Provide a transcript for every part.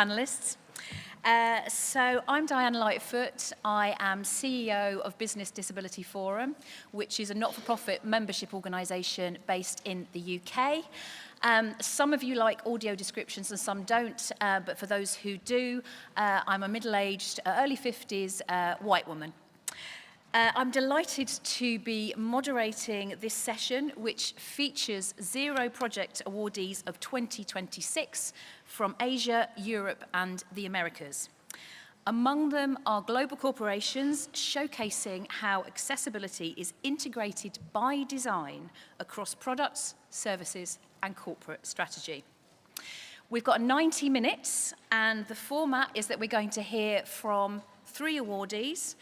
Panelists. So I'm Diana Lightfoot. I am CEO of Business Disability Forum, which is a not-for-profit membership organisation based in the UK. Some of you like audio descriptions and some don't, but for those who do, I'm a middle-aged, early 50s white woman. I'm delighted to be moderating this session, which features Zero Project Awardees of 2026 from Asia, Europe, and the Americas. Among them are global corporations showcasing how accessibility is integrated by design across products, services, and corporate strategy. We've got 90 minutes, and the format is that we're going to hear from 3 awardees.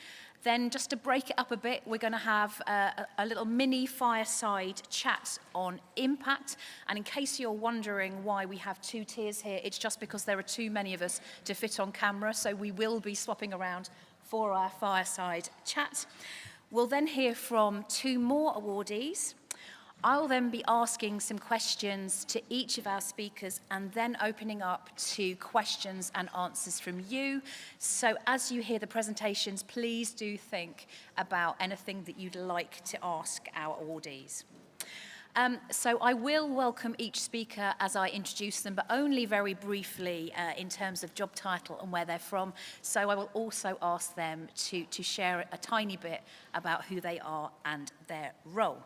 Then, just to break it up a bit, we're going to have a little mini fireside chat on impact. And in case you're wondering why we have 2 tiers here, it's just because there are too many of us to fit on camera, so we will be swapping around for our fireside chat. We'll then hear from 2 more awardees. I'll then be asking some questions to each of our speakers and then opening up to questions and answers from you. So as you hear the presentations, please do think about anything that you'd like to ask our awardees. So I will welcome each speaker as I introduce them, but only very briefly in terms of job title and where they're from. So I will also ask them to share a tiny bit about who they are and their role.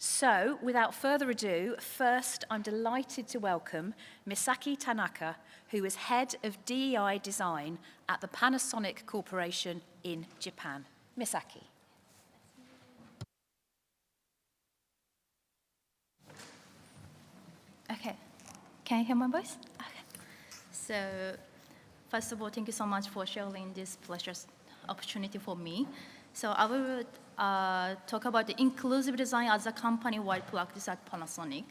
So, without further ado, first I'm delighted to welcome Misaki Tanaka, who is Head of DEI Design at the Panasonic Corporation in Japan. Misaki. Okay, can you hear my voice? Okay. So, first of all, thank you so much for sharing this precious opportunity for me. So I will talk about the inclusive design as a company-wide practice at Panasonic.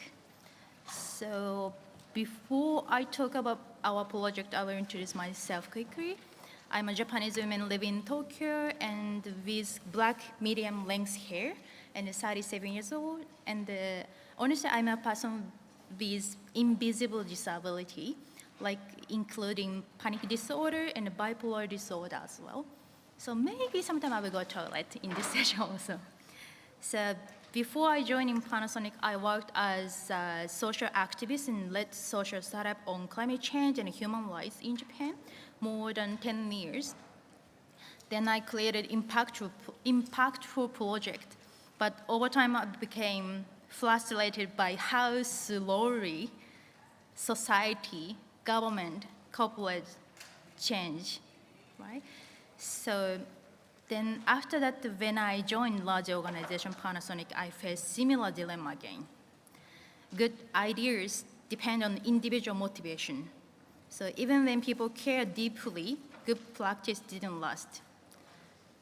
So before I talk about our project, I will introduce myself quickly. I'm a Japanese woman living in Tokyo and with black medium length hair and 37 years old. And honestly, I'm a person with invisible disability, like including panic disorder and bipolar disorder as well. So maybe sometime I will go to the toilet in this session also. So before I joined in Panasonic, I worked as a social activist and led social startup on climate change and human rights in Japan, more than 10 years. Then I created impactful project, but over time I became frustrated by how slowly society, government, corporate change, right? So then after that, when I joined large organization Panasonic, I faced similar dilemma again. Good ideas depend on individual motivation. So even when people care deeply, good practice didn't last.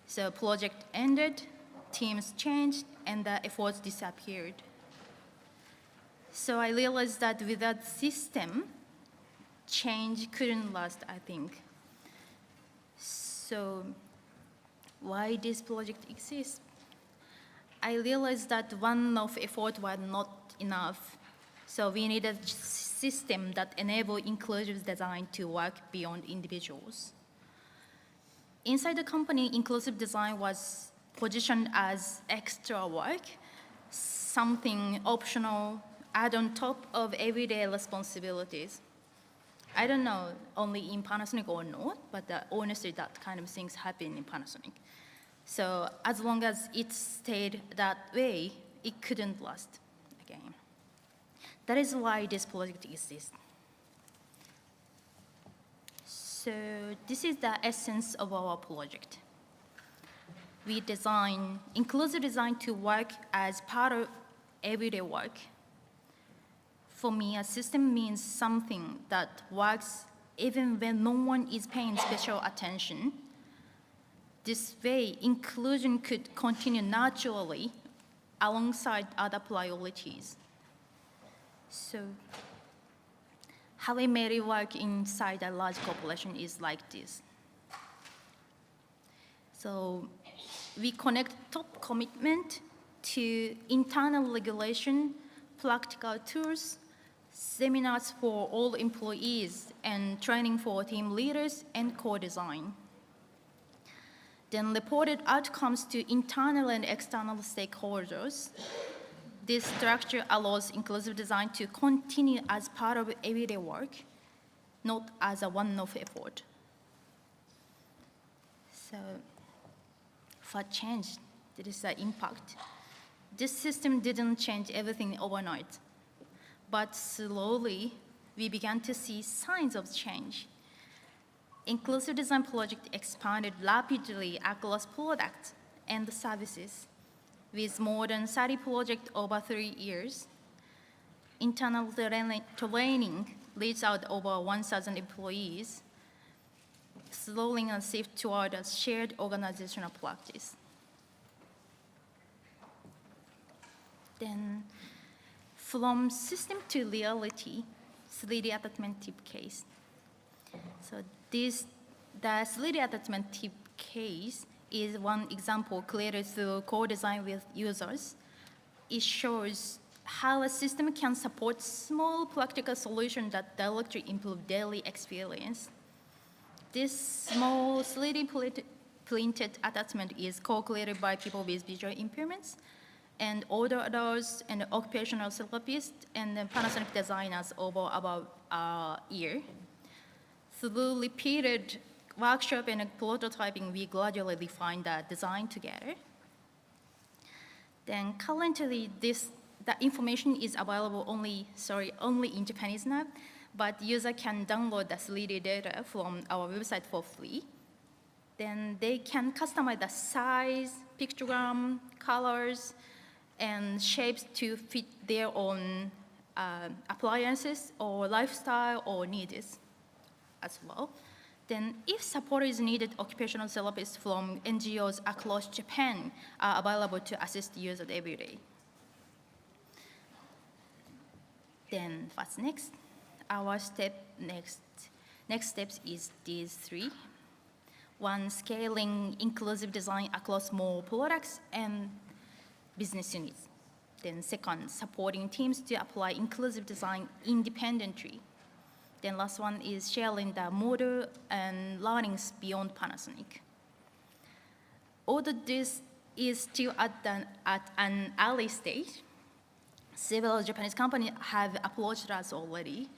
So project ended, teams changed, and the efforts disappeared. So I realized that without system, change couldn't last, I think. So why this project exists? I realized that one-off effort was not enough. So we needed a system that enabled inclusive design to work beyond individuals. Inside the company, inclusive design was positioned as extra work, something optional, add on top of everyday responsibilities. I don't know only in Panasonic or not, but honestly, that kind of things happen in Panasonic. So as long as it stayed that way, it couldn't last again. That is why this project exists. So this is the essence of our project. We design inclusive design to work as part of everyday work. For me, a system means something that works even when no one is paying special attention. This way, inclusion could continue naturally alongside other priorities. So how we made it work inside a large corporation is like this. So we connect top commitment to internal regulation, practical tools, seminars for all employees, and training for team leaders and co-design. Then reported outcomes to internal and external stakeholders. This structure allows inclusive design to continue as part of everyday work, not as a one-off effort. So for change, there is an impact. This system didn't change everything overnight, but slowly we began to see signs of change. Inclusive design project expanded rapidly across products and services, with more than 30 projects over 3 years. Internal training reached out over 1,000 employees, slowing a shift toward a shared organizational practice. Then, from system to reality, 3D attachment tip case. So the 3D attachment tip case is one example created through co-design with users. It shows how a system can support small practical solutions that directly improve daily experience. This small 3D printed attachment is co-created by people with visual impairments and older adults and occupational therapists and Panasonic designers over about a year. Through repeated workshop and prototyping, we gradually refined the design together. Then currently, the information is available only in Japanese now, but user can download the 3D data from our website for free. Then they can customize the size, pictogram, colors, and shapes to fit their own appliances or lifestyle or needs as well. Then if support is needed, occupational therapists from NGOs across Japan are available to assist users every day. Then what's next? Our next steps is these 3. 1, scaling inclusive design across more products and business units. Then 2nd, supporting teams to apply inclusive design independently. Then last one is sharing the model and learnings beyond Panasonic. Although this is still at an early stage, several Japanese companies have approached us already,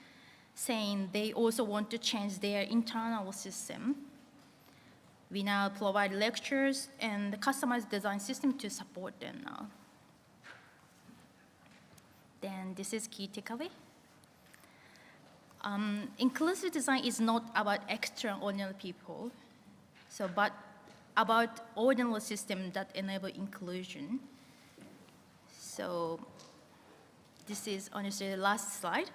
saying they also want to change their internal system. We now provide lectures and the customized design system to support them now. Then this is key takeaway. Inclusive design is not about extraordinary people, but about ordinary systems that enable inclusion. So this is honestly the last slide.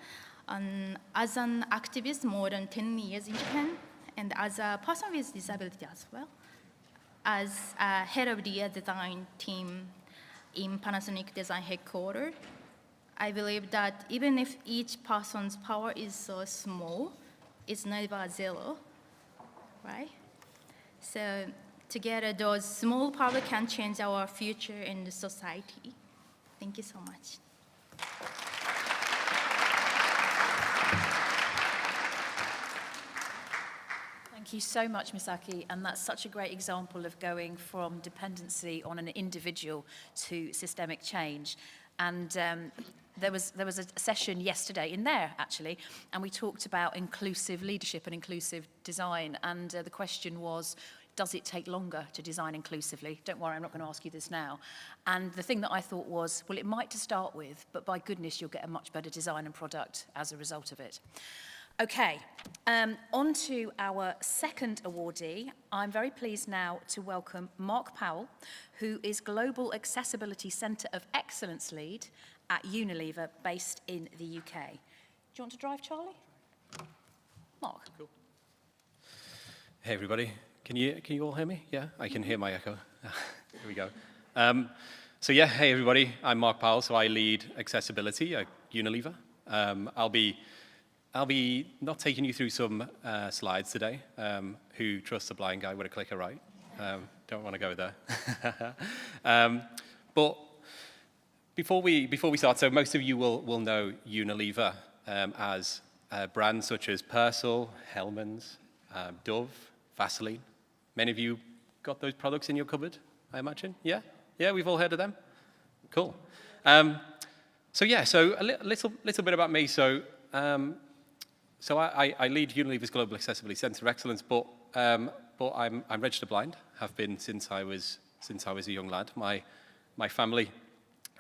As an activist more than 10 years in Japan, and as a person with disability as well, as a head of the design team in Panasonic Design Headquarters, I believe that even if each person's power is so small, it's never zero, right? So together, those small power can change our future and society. Thank you so much. Thank you so much, Misaki, and that's such a great example of going from dependency on an individual to systemic change. And there was a session yesterday in there, actually, and we talked about inclusive leadership and inclusive design, and the question was, does it take longer to design inclusively? Don't worry, I'm not going to ask you this now. And the thing that I thought was, well, it might to start with, but by goodness, you'll get a much better design and product as a result of it. Okay, on to our second awardee. I'm very pleased now to welcome Mark Powell, who is Global Accessibility Centre of Excellence Lead at Unilever, based in the UK. Do you want to drive, Charlie? Mark. Cool. Hey, everybody. Can you all hear me? Yeah, I can hear my echo. Here we go. So yeah, hey, everybody. I'm Mark Powell, so I lead accessibility at Unilever. I'll be not taking you through some slides today. Who trusts a blind guy with a clicker, right? Don't want to go there. But before we start, so most of you will know Unilever. as brands such as Persil, Hellmann's, Dove, Vaseline. Many of you got those products in your cupboard, I imagine? Yeah? Yeah, we've all heard of them? Cool. So a little bit about me. So I lead Unilever's Global Accessibility Centre of Excellence, but I'm registered blind, have been since I was a young lad. My family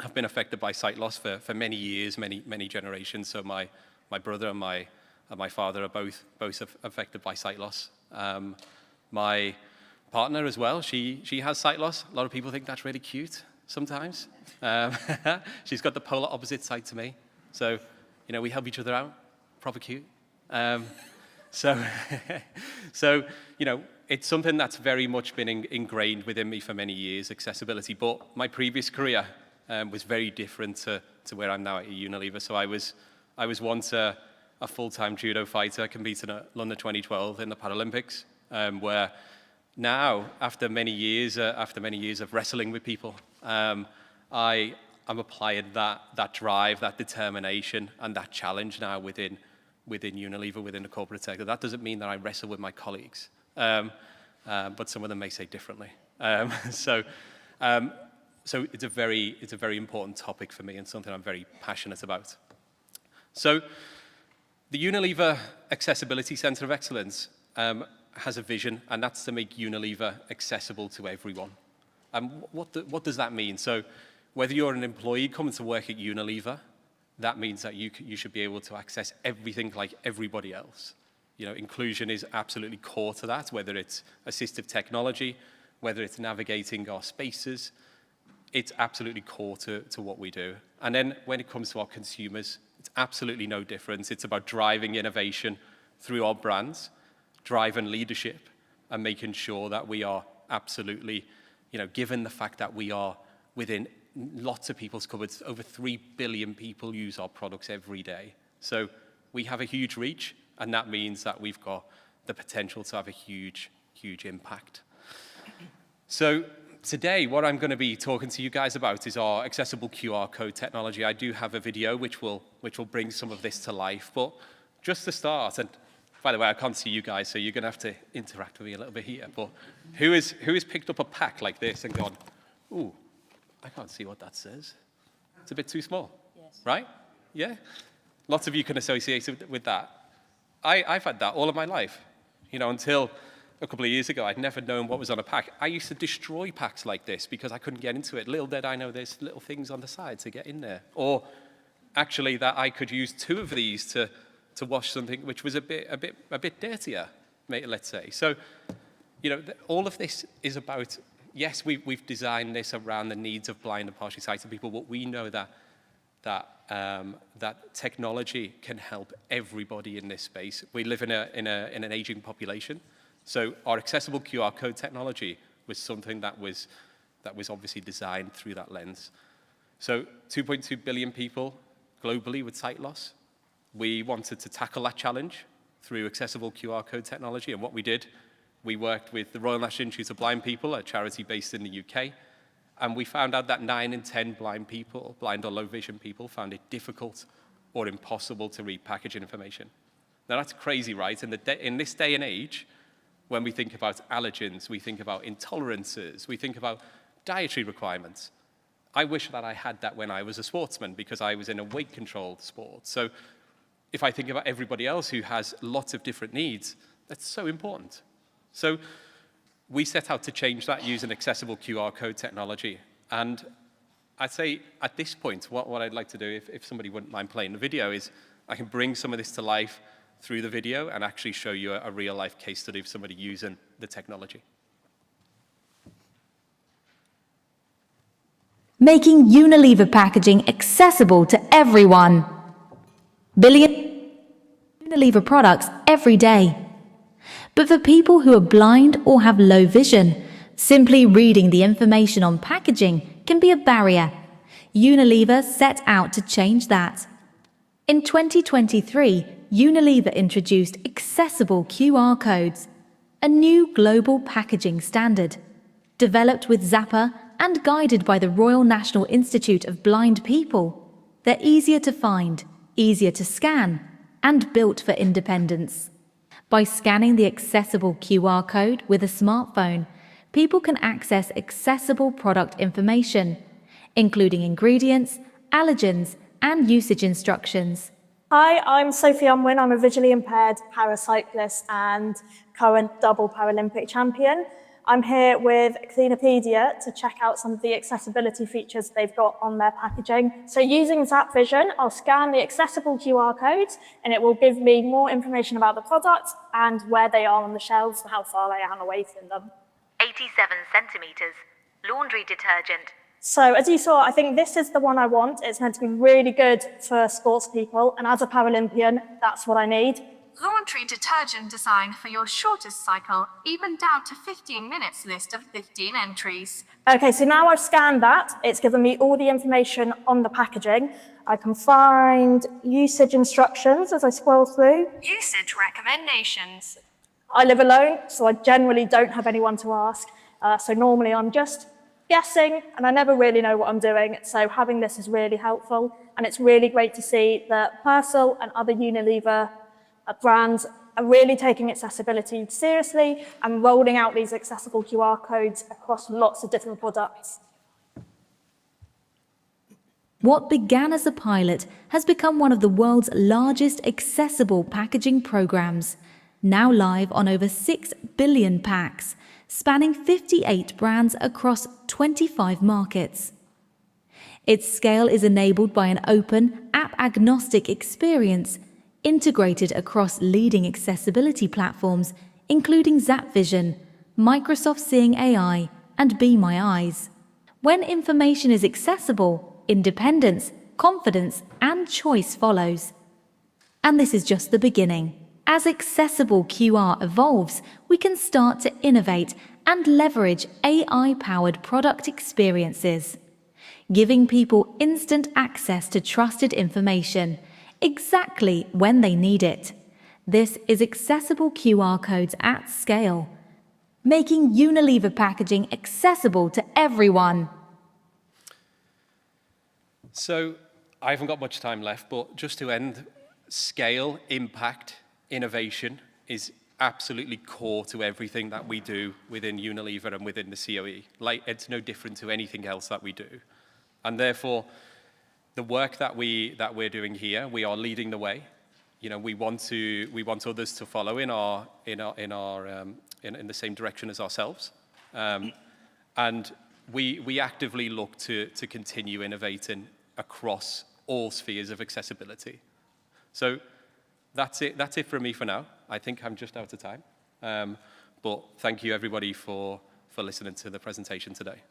have been affected by sight loss for many years, many generations. So my brother and my father are both affected by sight loss. My partner as well, she has sight loss. A lot of people think that's really cute sometimes. She's got the polar opposite sight to me. So, we help each other out. Proper cute. So, it's something that's very much been ingrained within me for many years, accessibility. But my previous career was very different to where I'm now at Unilever. So I was once a full-time judo fighter competing at London 2012 in the Paralympics, where now, after many years of wrestling with people, I'm applying that drive, that determination, and that challenge now within Unilever, within the corporate sector. That doesn't mean that I wrestle with my colleagues, but some of them may say differently. So it's a very important topic for me and something I'm very passionate about. So the Unilever Accessibility Centre of Excellence has a vision, and that's to make Unilever accessible to everyone. What does that mean? So whether you're an employee coming to work at Unilever, that means that you should be able to access everything like everybody else. Inclusion is absolutely core to that, whether it's assistive technology, whether it's navigating our spaces. It's absolutely core to what we do. And then when it comes to our consumers, it's absolutely no difference. It's about driving innovation through our brands, driving leadership, and making sure that we are absolutely, given the fact that we are within lots of people's cupboards, over 3 billion people use our products every day. So we have a huge reach, and that means that we've got the potential to have a huge, huge impact. So today, what I'm going to be talking to you guys about is our accessible QR code technology. I do have a video which will bring some of this to life, but just to start, and by the way, I can't see you guys, so you're going to have to interact with me a little bit here, but who has picked up a pack like this and gone, ooh, I can't see what that says. It's a bit too small, yes. Right? Yeah? Lots of you can associate with that. I've had that all of my life, until a couple of years ago. I'd never known what was on a pack. I used to destroy packs like this because I couldn't get into it. Little did I know there's little things on the side to get in there. Or actually that I could use 2 of these to wash something which was a bit dirtier, let's say. So, all of this is about, yes, we've designed this around the needs of blind and partially sighted people, but we know that technology can help everybody in this space. We live in an aging population, so our accessible QR code technology was something that was obviously designed through that lens. So 2.2 billion people globally with sight loss. We wanted to tackle that challenge through accessible QR code technology, and what we did, we worked with the Royal National Institute of Blind People, a charity based in the UK, and we found out that 9 in 10 blind or low vision people, found it difficult or impossible to read package information. Now that's crazy, right? In this day and age, when we think about allergens, we think about intolerances, we think about dietary requirements. I wish that I had that when I was a sportsman, because I was in a weight-controlled sport. So if I think about everybody else who has lots of different needs, that's so important. So we set out to change that using accessible QR code technology. And I'd say at this point, what I'd like to do, if somebody wouldn't mind playing the video, is I can bring some of this to life through the video and actually show you a real-life case study of somebody using the technology. Making Unilever packaging accessible to everyone. Billion Unilever products every day. But for people who are blind or have low vision, simply reading the information on packaging can be a barrier. Unilever set out to change that. In 2023, Unilever introduced accessible QR codes, a new global packaging standard. Developed with Zappa and guided by the Royal National Institute of Blind People, they're easier to find, easier to scan, and built for independence. By scanning the accessible QR code with a smartphone, people can access accessible product information, including ingredients, allergens, and usage instructions. Hi, I'm Sophie Unwin. I'm a visually impaired paracyclist and current double Paralympic champion. I'm here with Cleanopedia to check out some of the accessibility features they've got on their packaging. So using Zap Vision, I'll scan the accessible QR codes and it will give me more information about the product and where they are on the shelves and how far I am away from them. 87 centimeters. Laundry detergent. So as you saw, I think this is the one I want. It's meant to be really good for sports people, and as a Paralympian, that's what I need. Laundry detergent design for your shortest cycle, even down to 15 minutes list of 15 entries. Okay, so now I've scanned that. It's given me all the information on the packaging. I can find usage instructions as I scroll through. Usage recommendations. I live alone, so I generally don't have anyone to ask. So normally I'm just guessing, and I never really know what I'm doing. So having this is really helpful, and it's really great to see that Persil and other Unilever brands are really taking accessibility seriously and rolling out these accessible QR codes across lots of different products. What began as a pilot has become one of the world's largest accessible packaging programs, now live on over 6 billion packs, spanning 58 brands across 25 markets. Its scale is enabled by an open, app-agnostic experience integrated across leading accessibility platforms, including Zap Vision, Microsoft Seeing AI, and Be My Eyes. When information is accessible, independence, confidence, and choice follows. And this is just the beginning. As accessible QR evolves, we can start to innovate and leverage AI-powered product experiences, giving people instant access to trusted information exactly when they need it. This is accessible QR codes at scale, making Unilever packaging accessible to everyone. So I haven't got much time left, but just to end, scale, impact, innovation is absolutely core to everything that we do within Unilever and within the COE. Like, it's no different to anything else that we do. And therefore, the work that we're doing here, we are leading the way. You know, we want others to follow in the same direction as ourselves. And we actively look to continue innovating across all spheres of accessibility. So that's it from me for now. I think I'm just out of time. But thank you everybody for listening to the presentation today.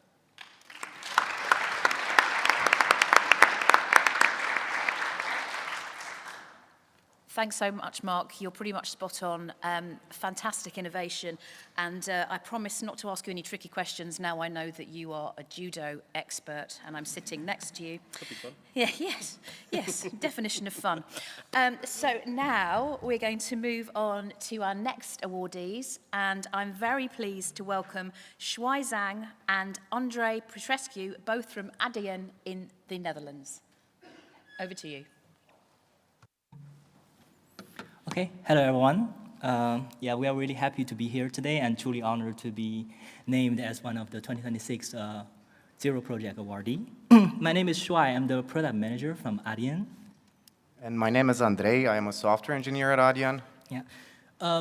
Thanks so much, Mark. You're pretty much spot on. Fantastic innovation. And I promise not to ask you any tricky questions. Now I know that you are a judo expert and I'm sitting next to you. Could be fun. Yeah, yes, definition of fun. So now we're going to move on to our next awardees. And I'm very pleased to welcome Shuai Zhang and André Petrescu, both from Adyen in the Netherlands. Over to you. Okay, hello everyone. We are really happy to be here today and truly honored to be named as one of the 2026 Zero Project Awardee. My name is Shuai. I'm the product manager from Adyen. And my name is Andrei. I am a software engineer at Adyen. Yeah.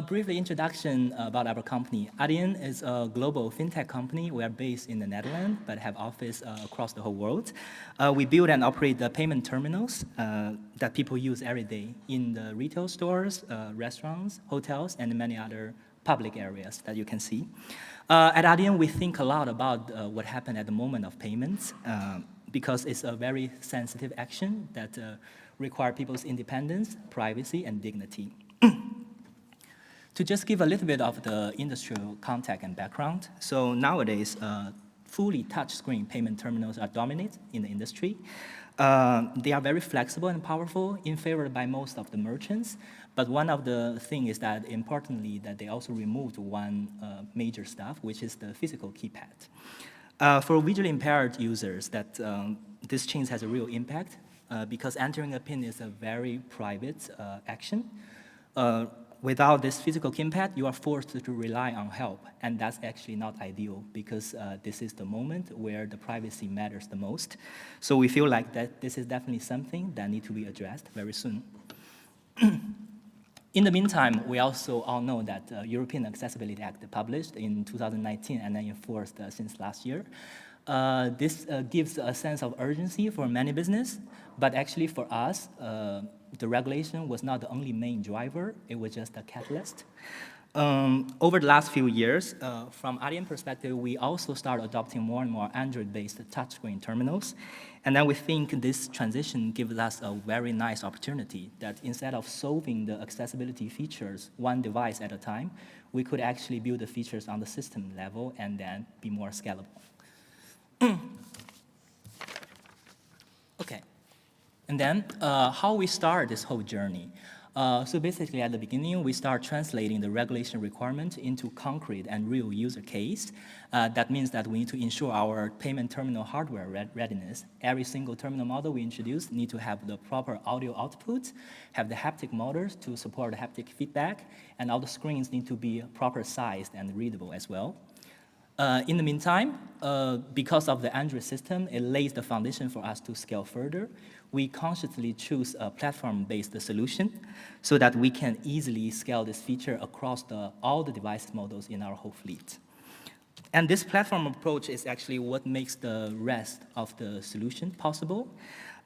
Briefly introduction about our company. Adyen is a global fintech company. We are based in the Netherlands, but have office across the whole world. We build and operate the payment terminals that people use every day in the retail stores, restaurants, hotels, and many other public areas that you can see. At Adyen, we think a lot about what happened at the moment of payments because it's a very sensitive action that requires people's independence, privacy, and dignity. To just give a little bit of the industrial context and background, so nowadays, fully touchscreen payment terminals are dominant in the industry. They are very flexible and powerful, in favor by most of the merchants. But one of the things is that, importantly, that they also removed one major stuff, which is the physical keypad. For visually impaired users, that this change has a real impact because entering a PIN is a very private action. Without this physical keypad, you are forced to rely on help, and that's actually not ideal because this is the moment where the privacy matters the most. So we feel like that this is definitely something that needs to be addressed very soon. In the meantime, we also all know that the European Accessibility Act published in 2019 and then enforced since last year. This gives a sense of urgency for many business, but actually for us, the regulation was not the only main driver, it was just a catalyst. Over the last few years, from Adyen perspective, we also started adopting more and more Android-based touchscreen terminals. And then we think this transition gives us a very nice opportunity that instead of solving the accessibility features one device at a time, we could actually build the features on the system level and then be more scalable. Okay. And then how we start this whole journey. So basically at the beginning, we start translating the regulation requirement into concrete and real user case. That means that we need to ensure our payment terminal hardware readiness. Every single terminal model we introduce need to have the proper audio output, have the haptic motors to support the haptic feedback, and all the screens need to be proper sized and readable as well. In the meantime, because of the Android system, it lays the foundation for us to scale further. We consciously choose a platform-based solution so that we can easily scale this feature across all the device models in our whole fleet. And this platform approach is actually what makes the rest of the solution possible.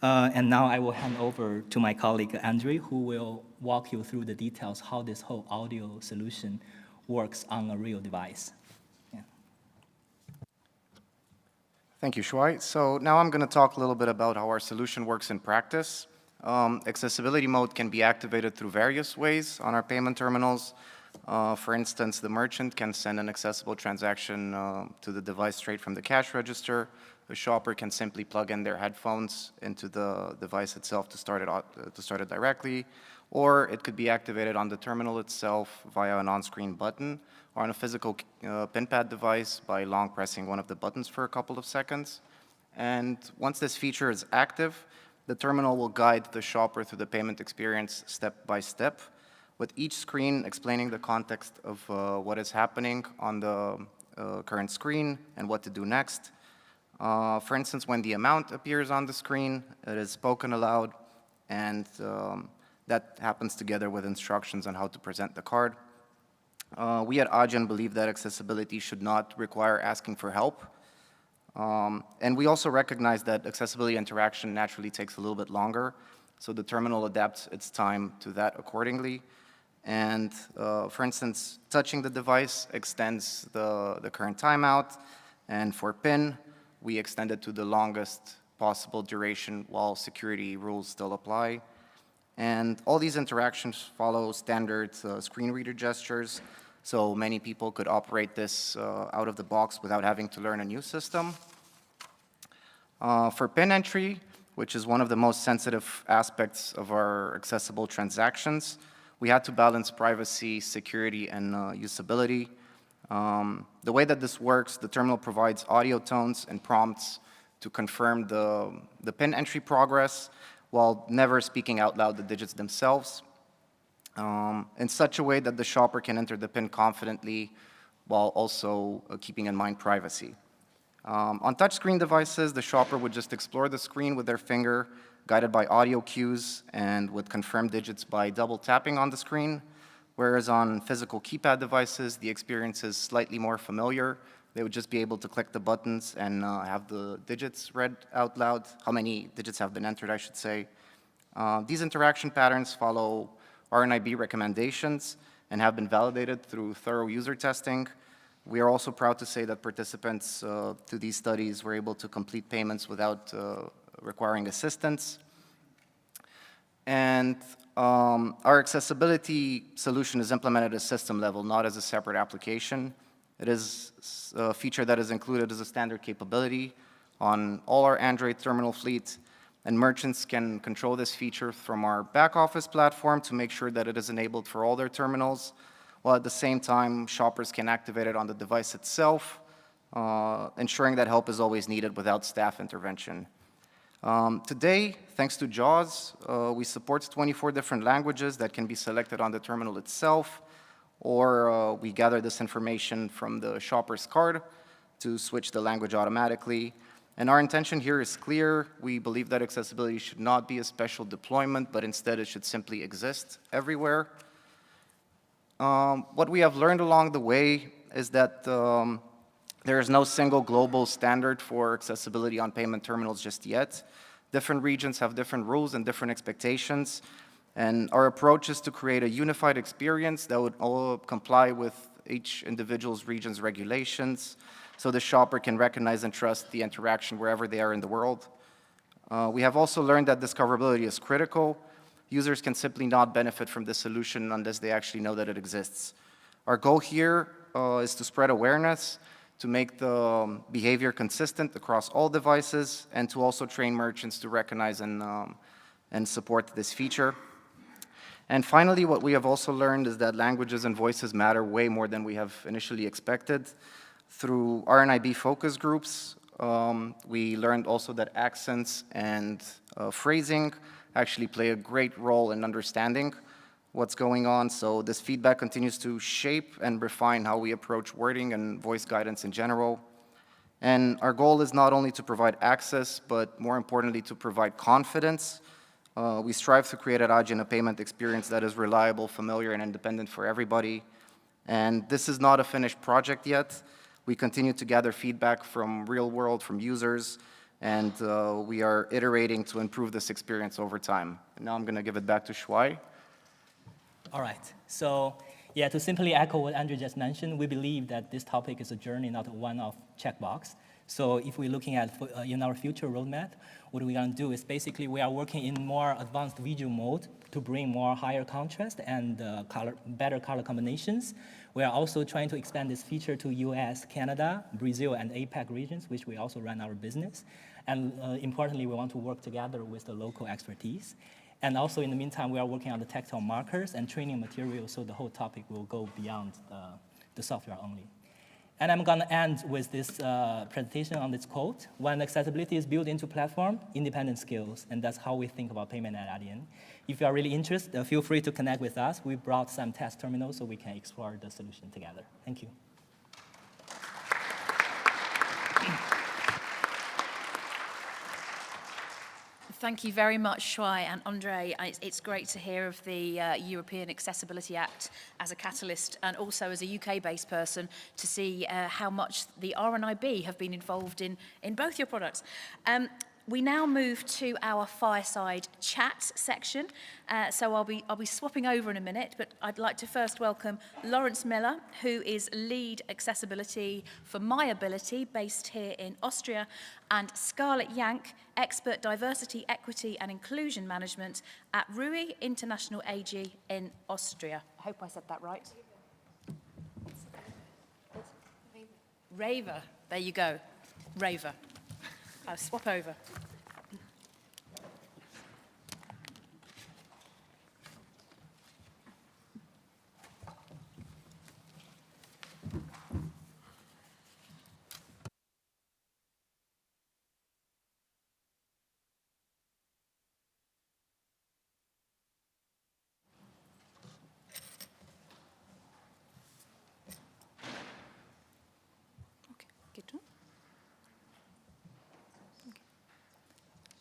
And now I will hand over to my colleague, Andre, who will walk you through the details how this whole audio solution works on a real device. Thank you, Shuai. So now I'm going to talk a little bit about how our solution works in practice. Accessibility mode can be activated through various ways on our payment terminals. For instance, the merchant can send an accessible transaction to the device straight from the cash register. The shopper can simply plug in their headphones into the device itself to start it directly, or it could be activated on the terminal itself via an on-screen button, or on a physical PIN pad device by long pressing one of the buttons for a couple of seconds. And once this feature is active, the terminal will guide the shopper through the payment experience step by step, with each screen explaining the context of what is happening on the current screen and what to do next. For instance, when the amount appears on the screen, it is spoken aloud, and that happens together with instructions on how to present the card. We at Adyen believe that accessibility should not require asking for help. And we also recognize that accessibility interaction naturally takes a little bit longer, so the terminal adapts its time to that accordingly. And for instance, touching the device extends the current timeout, and for PIN, we extend it to the longest possible duration while security rules still apply. And all these interactions follow standard screen reader gestures, so many people could operate this out of the box without having to learn a new system. For PIN entry, which is one of the most sensitive aspects of our accessible transactions, we had to balance privacy, security, and usability. The way that this works, the terminal provides audio tones and prompts to confirm the PIN entry progress, while never speaking out loud the digits themselves, in such a way that the shopper can enter the PIN confidently while also keeping in mind privacy. On touchscreen devices, the shopper would just explore the screen with their finger, guided by audio cues, and would confirm digits by double tapping on the screen, whereas on physical keypad devices, the experience is slightly more familiar. They would just be able to click the buttons and have the digits read out loud, how many digits have been entered, I should say. These interaction patterns follow RNIB recommendations and have been validated through thorough user testing. We are also proud to say that participants to these studies were able to complete payments without requiring assistance. And our accessibility solution is implemented at a system level, not as a separate application. It is a feature that is included as a standard capability on all our Android terminal fleet, and merchants can control this feature from our back office platform to make sure that it is enabled for all their terminals, while at the same time, shoppers can activate it on the device itself, ensuring that help is always needed without staff intervention. Today, thanks to JAWS, we support 24 different languages that can be selected on the terminal itself, or we gather this information from the shopper's card to switch the language automatically. And our intention here is clear. We believe that accessibility should not be a special deployment, but instead it should simply exist everywhere. What we have learned along the way is that there is no single global standard for accessibility on payment terminals just yet. Different regions have different rules and different expectations, and our approach is to create a unified experience that would all comply with each individual's region's regulations, so the shopper can recognize and trust the interaction wherever they are in the world. We have also learned that discoverability is critical. Users can simply not benefit from this solution unless they actually know that it exists. Our goal here is to spread awareness, to make the behavior consistent across all devices, and to also train merchants to recognize and support this feature. And finally, what we have also learned is that languages and voices matter way more than we have initially expected. Through RNIB focus groups, we learned also that accents and phrasing actually play a great role in understanding what's going on. So this feedback continues to shape and refine how we approach wording and voice guidance in general. And our goal is not only to provide access, but more importantly, to provide confidence. We strive to create at Adyen a payment experience that is reliable, familiar, and independent for everybody. And this is not a finished project yet. We continue to gather feedback from real world, from users, and we are iterating to improve this experience over time. And now I'm going to give it back to Shuai. All right. So, yeah, to simply echo what Andrew just mentioned, we believe that this topic is a journey, not a one-off checkbox. So if we're looking at in our future roadmap, what we're going to do is basically we are working in more advanced visual mode to bring more higher contrast and better color combinations. We are also trying to expand this feature to US, Canada, Brazil, and APAC regions, which we also run our business. And importantly, we want to work together with the local expertise. And also, in the meantime, we are working on the tactile markers and training materials, so the whole topic will go beyond the software only. And I'm going to end with this presentation on this quote. When accessibility is built into platform, independent skills, and that's how we think about payment at Adyen. If you are really interested, feel free to connect with us. We brought some test terminals so we can explore the solution together. Thank you. Thank you very much, Shuai and Andre. It's great to hear of the European Accessibility Act as a catalyst, and also as a UK-based person to see how much the RNIB have been involved in both your products. We now move to our fireside chat section. So I'll be swapping over in a minute, but I'd like to first welcome Lawrence Miller, who is lead accessibility for MyAbility, based here in Austria, and Scarlett Yank, expert diversity, equity, and inclusion management at RUI International AG in Austria. I hope I said that right. Raver. There you go. Raver. I'll swap over.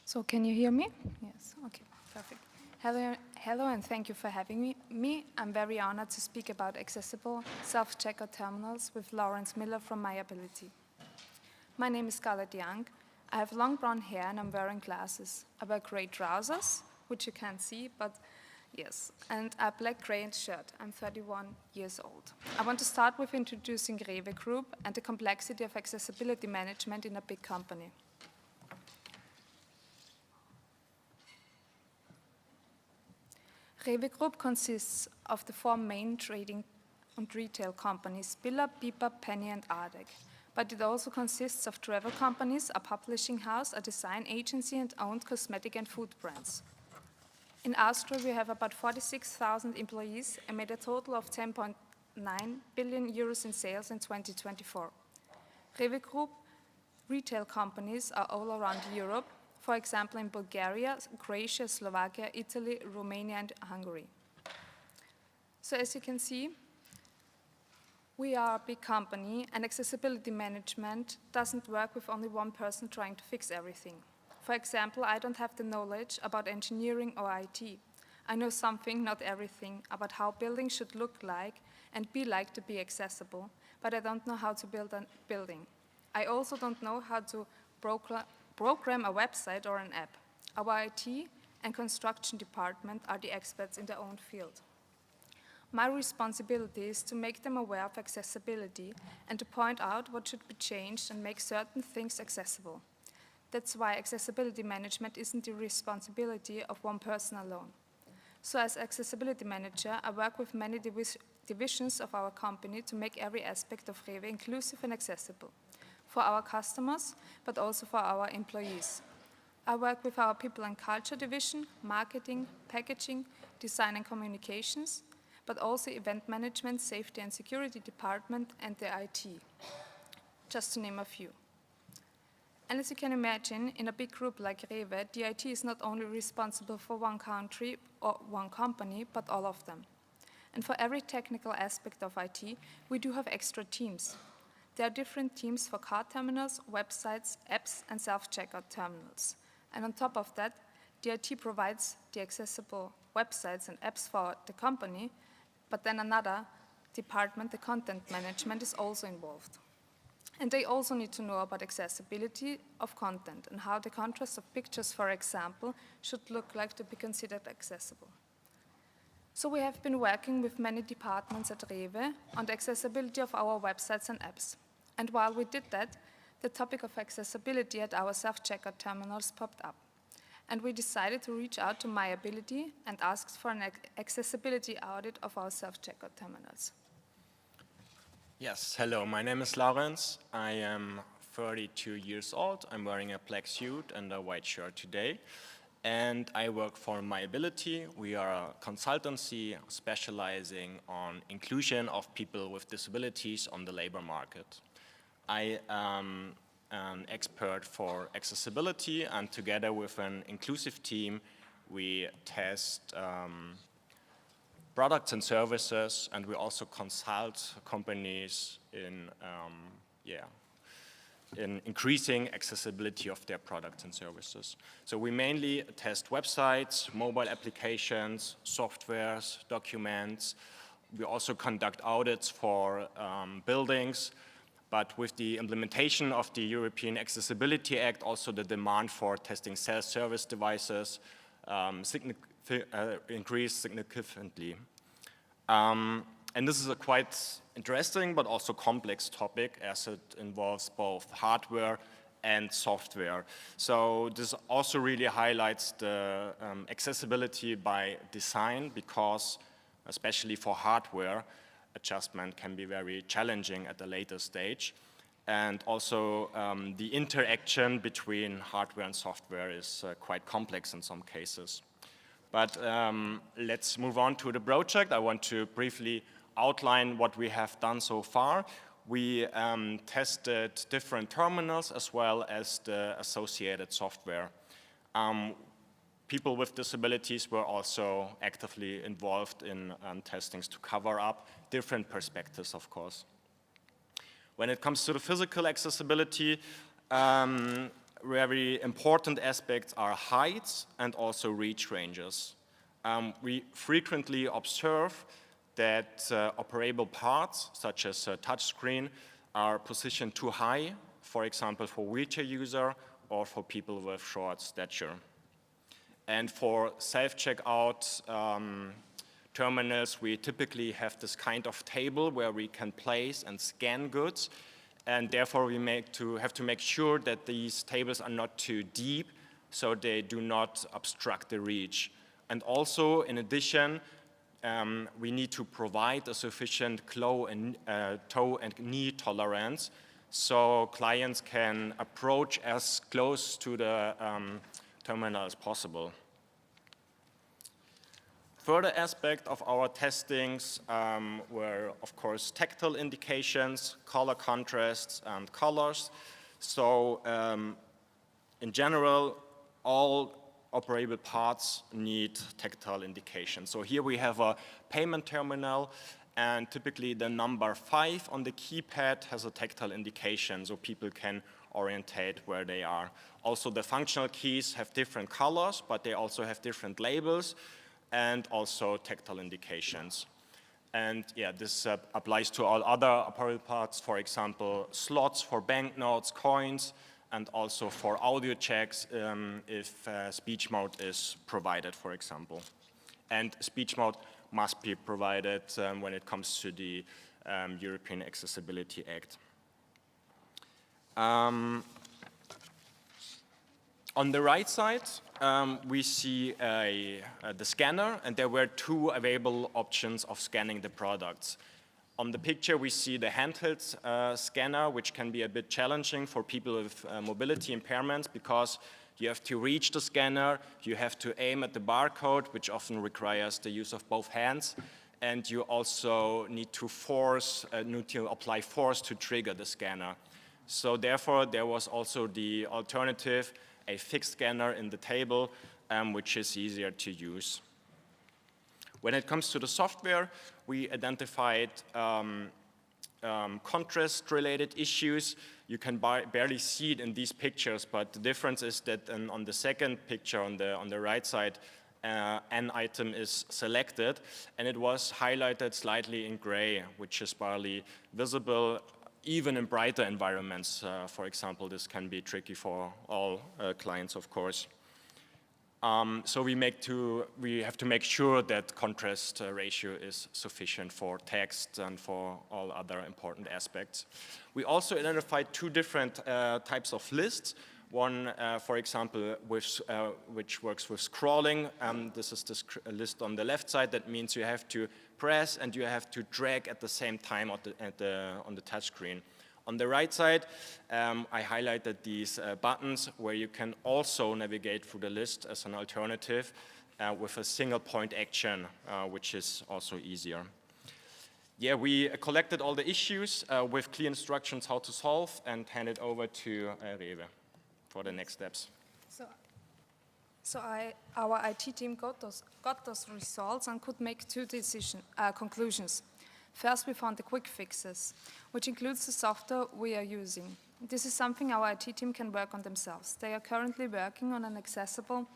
So can you hear me? Yes, okay, perfect. Hello, and thank you for having me. I'm very honored to speak about accessible self-checkout terminals with Lawrence Miller from MyAbility. My name is Scarlett Young. I have long brown hair and I'm wearing glasses. I wear gray trousers, which you can't see, but yes, and a black gray shirt. I'm 31 years old. I want to start with introducing Rewe Group and the complexity of accessibility management in a big company. Rewe Group consists of the four main trading and retail companies, Billa, Bipa, Penny and Ardec. But it also consists of travel companies, a publishing house, a design agency and owned cosmetic and food brands. In Austria, we have about 46,000 employees and made a total of 10.9 billion euros in sales in 2024. Rewe Group retail companies are all around Europe, for example in Bulgaria, Croatia, Slovakia, Italy, Romania, and Hungary. So as you can see, we are a big company, and accessibility management doesn't work with only one person trying to fix everything. For example, I don't have the knowledge about engineering or IT. I know something, not everything, about how buildings should look like and be like to be accessible, but I don't know how to build a building. I also don't know how to program a website or an app. Our IT and construction department are the experts in their own field. My responsibility is to make them aware of accessibility and to point out what should be changed and make certain things accessible. That's why accessibility management isn't the responsibility of one person alone. So as accessibility manager, I work with many divisions of our company to make every aspect of Rewe inclusive and accessible for our customers, but also for our employees. I work with our people and culture division, marketing, packaging, design and communications, but also event management, safety and security department, and the IT, just to name a few. And as you can imagine, in a big group like Rewe, the IT is not only responsible for one country or one company, but all of them. And for every technical aspect of IT, we do have extra teams. There are different teams for card terminals, websites, apps, and self-checkout terminals. And on top of that, the IT provides the accessible websites and apps for the company, but then another department, the content management, is also involved. And they also need to know about accessibility of content and how the contrast of pictures, for example, should look like to be considered accessible. So we have been working with many departments at Rewe on the accessibility of our websites and apps. And while we did that, the topic of accessibility at our self-checkout terminals popped up. And we decided to reach out to myAbility and asked for an accessibility audit of our self-checkout terminals. Yes, hello, my name is Lawrence. I am 32 years old. I'm wearing a black suit and a white shirt today. And I work for myAbility. We are a consultancy specializing on inclusion of people with disabilities on the labor market. I am an expert for accessibility, and together with an inclusive team, we test products and services, and we also consult companies in increasing accessibility of their products and services. So we mainly test websites, mobile applications, softwares, documents. We also conduct audits for buildings. But with the implementation of the European Accessibility Act, also the demand for testing self-service devices increased significantly. And this is a quite interesting but also complex topic, as it involves both hardware and software. So this also really highlights the accessibility by design, because especially for hardware, adjustment can be very challenging at a later stage. And also the interaction between hardware and software is quite complex in some cases. But let's move on to the project. I want to briefly outline what we have done so far. We tested different terminals as well as the associated software. People with disabilities were also actively involved in testings to cover up different perspectives, of course. When it comes to the physical accessibility, very important aspects are heights and also reach ranges. We frequently observe that operable parts, such as a touchscreen, are positioned too high, for example, for wheelchair user or for people with short stature. And for self-checkout terminals, we typically have this kind of table where we can place and scan goods, and therefore we have to make sure that these tables are not too deep, so they do not obstruct the reach. And also, in addition, we need to provide a sufficient toe and knee tolerance, so clients can approach as close to the terminal as possible. Further aspect of our testings were, of course, tactile indications, color contrasts, and colors. So in general, all operable parts need tactile indication. So here we have a payment terminal, and typically the number 5 on the keypad has a tactile indication, so people can orientate where they are. Also, the functional keys have different colors, but they also have different labels and also tactile indications. And yeah, this applies to all other apparel parts, for example, slots for banknotes, coins, and also for audio checks if speech mode is provided, for example. And speech mode must be provided when it comes to the European Accessibility Act. On the right side, we see the scanner, and there were 2 available options of scanning the products. On the picture, we see the handheld scanner, which can be a bit challenging for people with mobility impairments because you have to reach the scanner, you have to aim at the barcode, which often requires the use of both hands, and you also need to apply force to trigger the scanner. So therefore, there was also the alternative, a fixed scanner in the table, which is easier to use. When it comes to the software, we identified contrast-related issues. You can barely see it in these pictures, but the difference is that on the second picture on the right side, an item is selected, and it was highlighted slightly in gray, which is barely visible. Even in brighter environments, for example, this can be tricky for all clients, of course. So we have to make sure that contrast ratio is sufficient for text and for all other important aspects. We also identified 2 different types of lists. One, for example, which works with scrolling. This is the list on the left side. That means you have to press and you have to drag at the same time on the touchscreen. On the right side, I highlighted these buttons where you can also navigate through the list as an alternative with a single point action, which is also easier. Yeah, we collected all the issues with clear instructions how to solve and handed over to Rewe for the next steps. Our IT team got those results and could make 2 conclusions. First, we found the quick fixes, which includes the software we are using. This is something our IT team can work on themselves. They are currently working on an accessible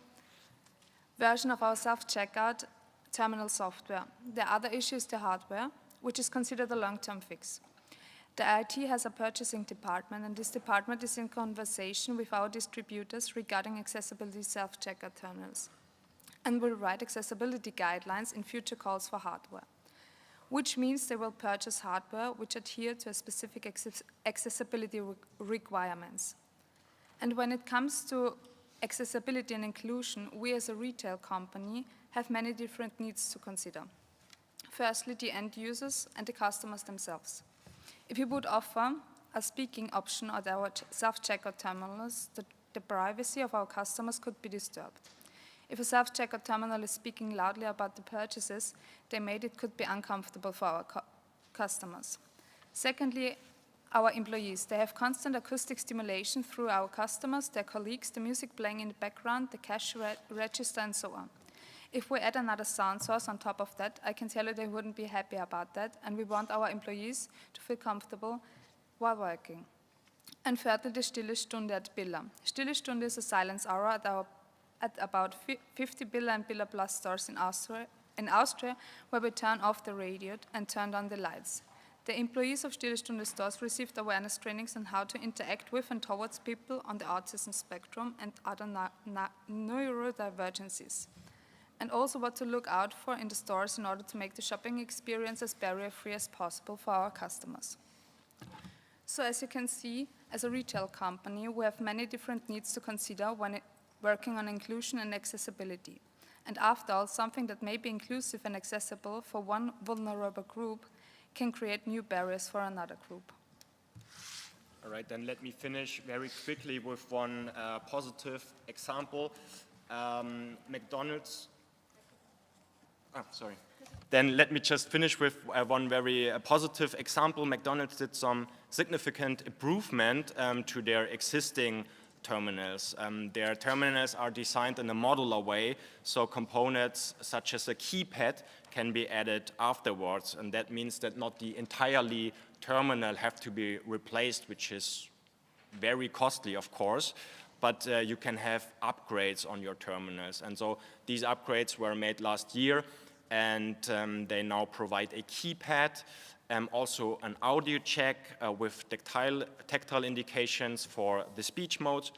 version of our self-checkout terminal software. The other issue is the hardware, which is considered a long-term fix. The IT has a purchasing department, and this department is in conversation with our distributors regarding accessibility self-checkout terminals, and will write accessibility guidelines in future calls for hardware, which means they will purchase hardware which adhere to a specific accessibility requirements. And when it comes to accessibility and inclusion, we as a retail company have many different needs to consider. Firstly, the end users and the customers themselves. If we would offer a speaking option at our self-checkout terminals, the privacy of our customers could be disturbed. If a self-checkout terminal is speaking loudly about the purchases they made, it could be uncomfortable for our customers. Secondly, our employees. They have constant acoustic stimulation through our customers, their colleagues, the music playing in the background, the cash register, and so on. If we add another sound source on top of that, I can tell you they wouldn't be happy about that, and we want our employees to feel comfortable while working. And thirdly, the Stille Stunde at Billa. Stille Stunde is a silence hour at about 50 Billa and Billa Plus stores in Austria, where we turn off the radio and turn on the lights. The employees of Stille Stunde stores received awareness trainings on how to interact with and towards people on the autism spectrum and other neurodivergencies, and also what to look out for in the stores in order to make the shopping experience as barrier-free as possible for our customers. So as you can see, as a retail company, we have many different needs to consider when working on inclusion and accessibility. And after all, something that may be inclusive and accessible for one vulnerable group can create new barriers for another group. All right, then let me finish very quickly with one positive example. McDonald's. Sorry. Then let me just finish with one very positive example. McDonald's did some significant improvement to their existing terminals. Their terminals are designed in a modular way, so components such as a keypad can be added afterwards, and that means that not the entirely terminal have to be replaced, which is very costly, of course, but you can have upgrades on your terminals. And so these upgrades were made last year, and they now provide a keypad, also an audio check with tactile indications for the speech mode,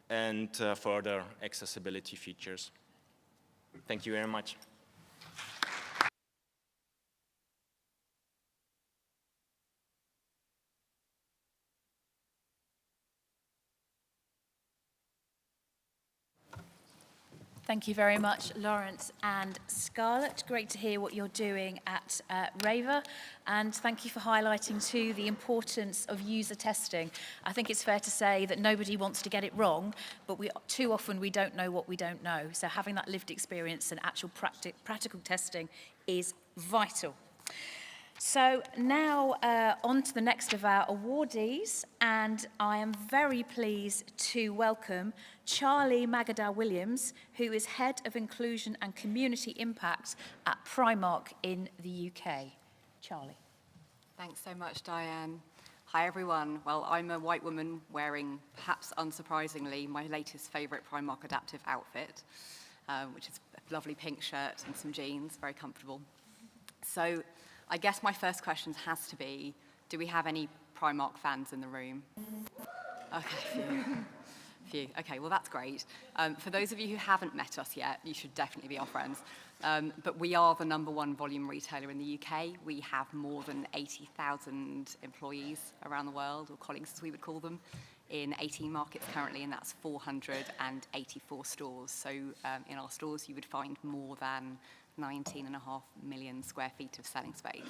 and further accessibility features. Thank you very much. Thank you very much, Lawrence and Scarlett. Great to hear what you're doing at Raver, and thank you for highlighting too the importance of user testing. I think it's fair to say that nobody wants to get it wrong, but too often we don't know what we don't know. So having that lived experience and actual practical testing is vital. So now on to the next of our awardees, and I am very pleased to welcome Charlie Magadow-Williams, who is Head of Inclusion and Community Impact at Primark in the UK. Charlie. Thanks so much, Diane. Hi, everyone. Well, I'm a white woman wearing, perhaps unsurprisingly, my latest favourite Primark adaptive outfit, which is a lovely pink shirt and some jeans, very comfortable. So I guess my first question has to be, do we have any Primark fans in the room? Okay, few. Okay, well, that's great. For those of you who haven't met us yet, you should definitely be our friends. But we are the #1 volume retailer in the UK. We have more than 80,000 employees around the world, or colleagues as we would call them, in 18 markets currently, and that's 484 stores. So in our stores, you would find more than 19.5 million square feet of selling space,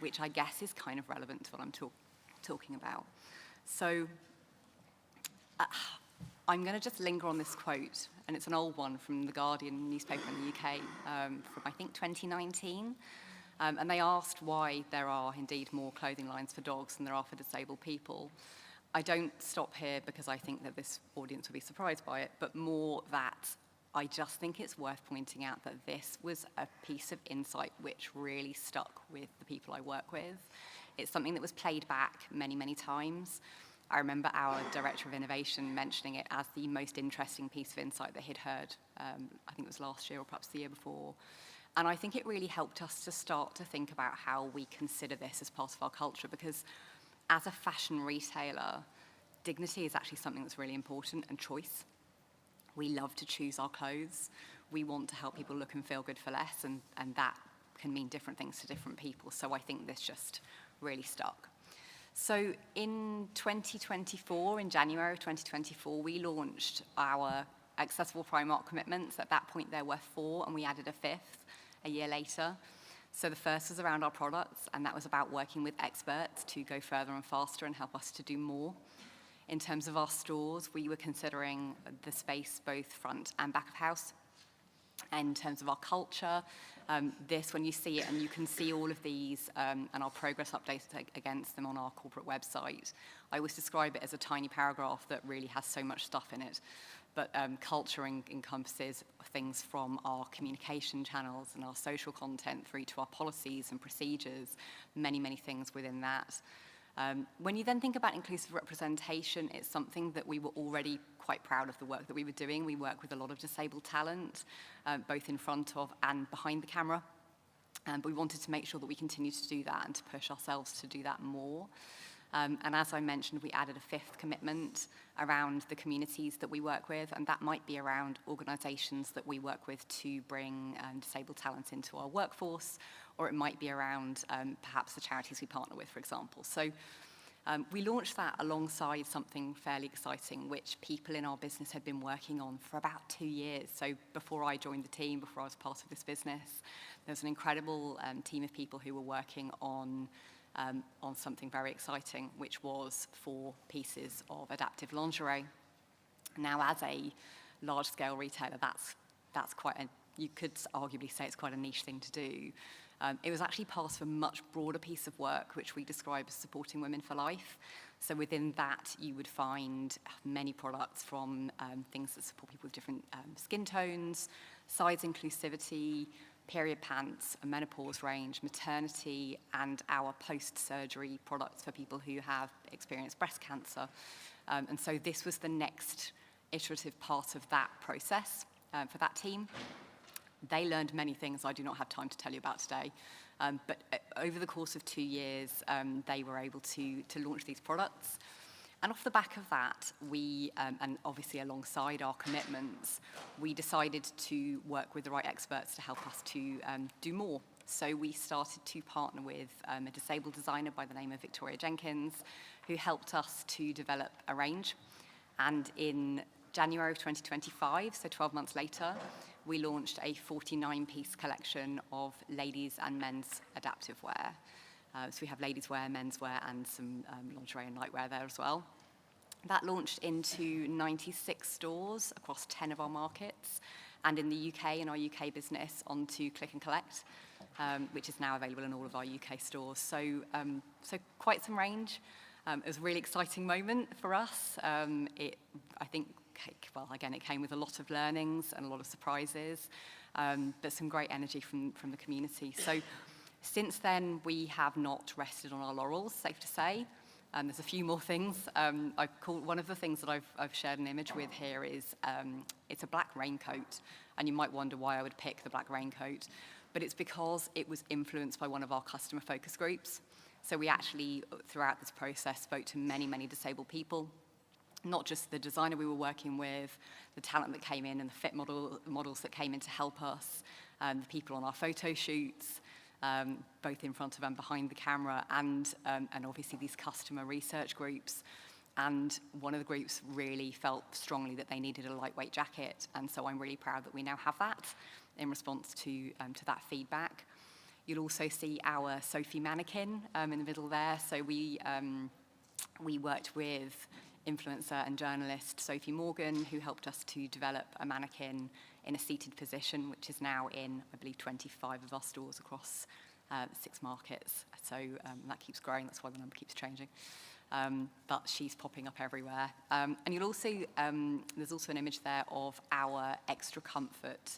which I guess is kind of relevant to what I'm talking about. So I'm going to just linger on this quote, and it's an old one from The Guardian newspaper in the UK from, I think, 2019. And they asked why there are indeed more clothing lines for dogs than there are for disabled people. I don't stop here because I think that this audience will be surprised by it, but more that I just think it's worth pointing out that this was a piece of insight which really stuck with the people I work with. It's something that was played back many, many times. I remember our Director of Innovation mentioning it as the most interesting piece of insight that he'd heard, I think it was last year or perhaps the year before. And I think it really helped us to start to think about how we consider this as part of our culture, because as a fashion retailer, dignity is actually something that's really important, and choice. We love to choose our clothes. We want to help people look and feel good for less, and that can mean different things to different people. So I think this just really stuck. So in 2024, in January of 2024, we launched our accessible Primark commitments. At that point, there were 4, and we added a 5th a year later. So the first was around our products, and that was about working with experts to go further and faster and help us to do more. In terms of our stores, we were considering the space both front and back of house. And in terms of our culture, this, when you see it, and you can see all of these and our progress updates against them on our corporate website, I always describe it as a tiny paragraph that really has so much stuff in it. But culture encompasses things from our communication channels and our social content through to our policies and procedures, many, many things within that. When you then think about inclusive representation, it's something that we were already quite proud of the work that we were doing. We work with a lot of disabled talent, both in front of and behind the camera. But we wanted to make sure that we continue to do that and to push ourselves to do that more. And as I mentioned, we added a 5th commitment around the communities that we work with, and that might be around organisations that we work with to bring disabled talent into our workforce, or it might be around perhaps the charities we partner with, for example. So we launched that alongside something fairly exciting, which people in our business had been working on for about 2 years. So before I joined the team, before I was part of this business, there was an incredible team of people who were working on something very exciting, which was 4 pieces of adaptive lingerie. Now, as a large-scale retailer, that's quite a, you could arguably say it's quite a niche thing to do. It was actually part of a much broader piece of work, which we describe as supporting women for life. So within that, you would find many products from things that support people with different skin tones, size inclusivity, period pants, a menopause range, maternity, and our post-surgery products for people who have experienced breast cancer. And so this was the next iterative part of that process for that team. They learned many things I do not have time to tell you about today. But over the course of 2 years, they were able to launch these products. And off the back of that, we, and obviously alongside our commitments, we decided to work with the right experts to help us to do more. So we started to partner with a disabled designer by the name of Victoria Jenkins, who helped us to develop a range. And in January of 2025, so 12 months later, we launched a 49-piece collection of ladies and men's adaptive wear. So we have ladies' wear, men's wear, and some lingerie and nightwear there as well. That launched into 96 stores across 10 of our markets, and in the UK, in our UK business, onto Click and Collect, which is now available in all of our UK stores. So, so quite some range. It was a really exciting moment for us. I think, well, again, it came with a lot of learnings and a lot of surprises, but some great energy from the community. So since then, we have not rested on our laurels, safe to say. There's a few more things. One of the things that I've shared an image with here is it's a black raincoat, and you might wonder why I would pick the black raincoat, but it's because it was influenced by one of our customer focus groups. So we actually, throughout this process, spoke to many, many disabled people, not just the designer we were working with, the talent that came in and the fit models that came in to help us, the people on our photo shoots, both in front of and behind the camera, and obviously these customer research groups. And one of the groups really felt strongly that they needed a lightweight jacket, and so I'm really proud that we now have that in response to that feedback. You'll also see our Sophie mannequin in the middle there. So we worked with influencer and journalist Sophie Morgan, who helped us to develop a mannequin in a seated position, which is now in, I believe, 25 of our stores across 6 markets. So that keeps growing, that's why the number keeps changing. But she's popping up everywhere. And you'll also, there's also an image there of our extra comfort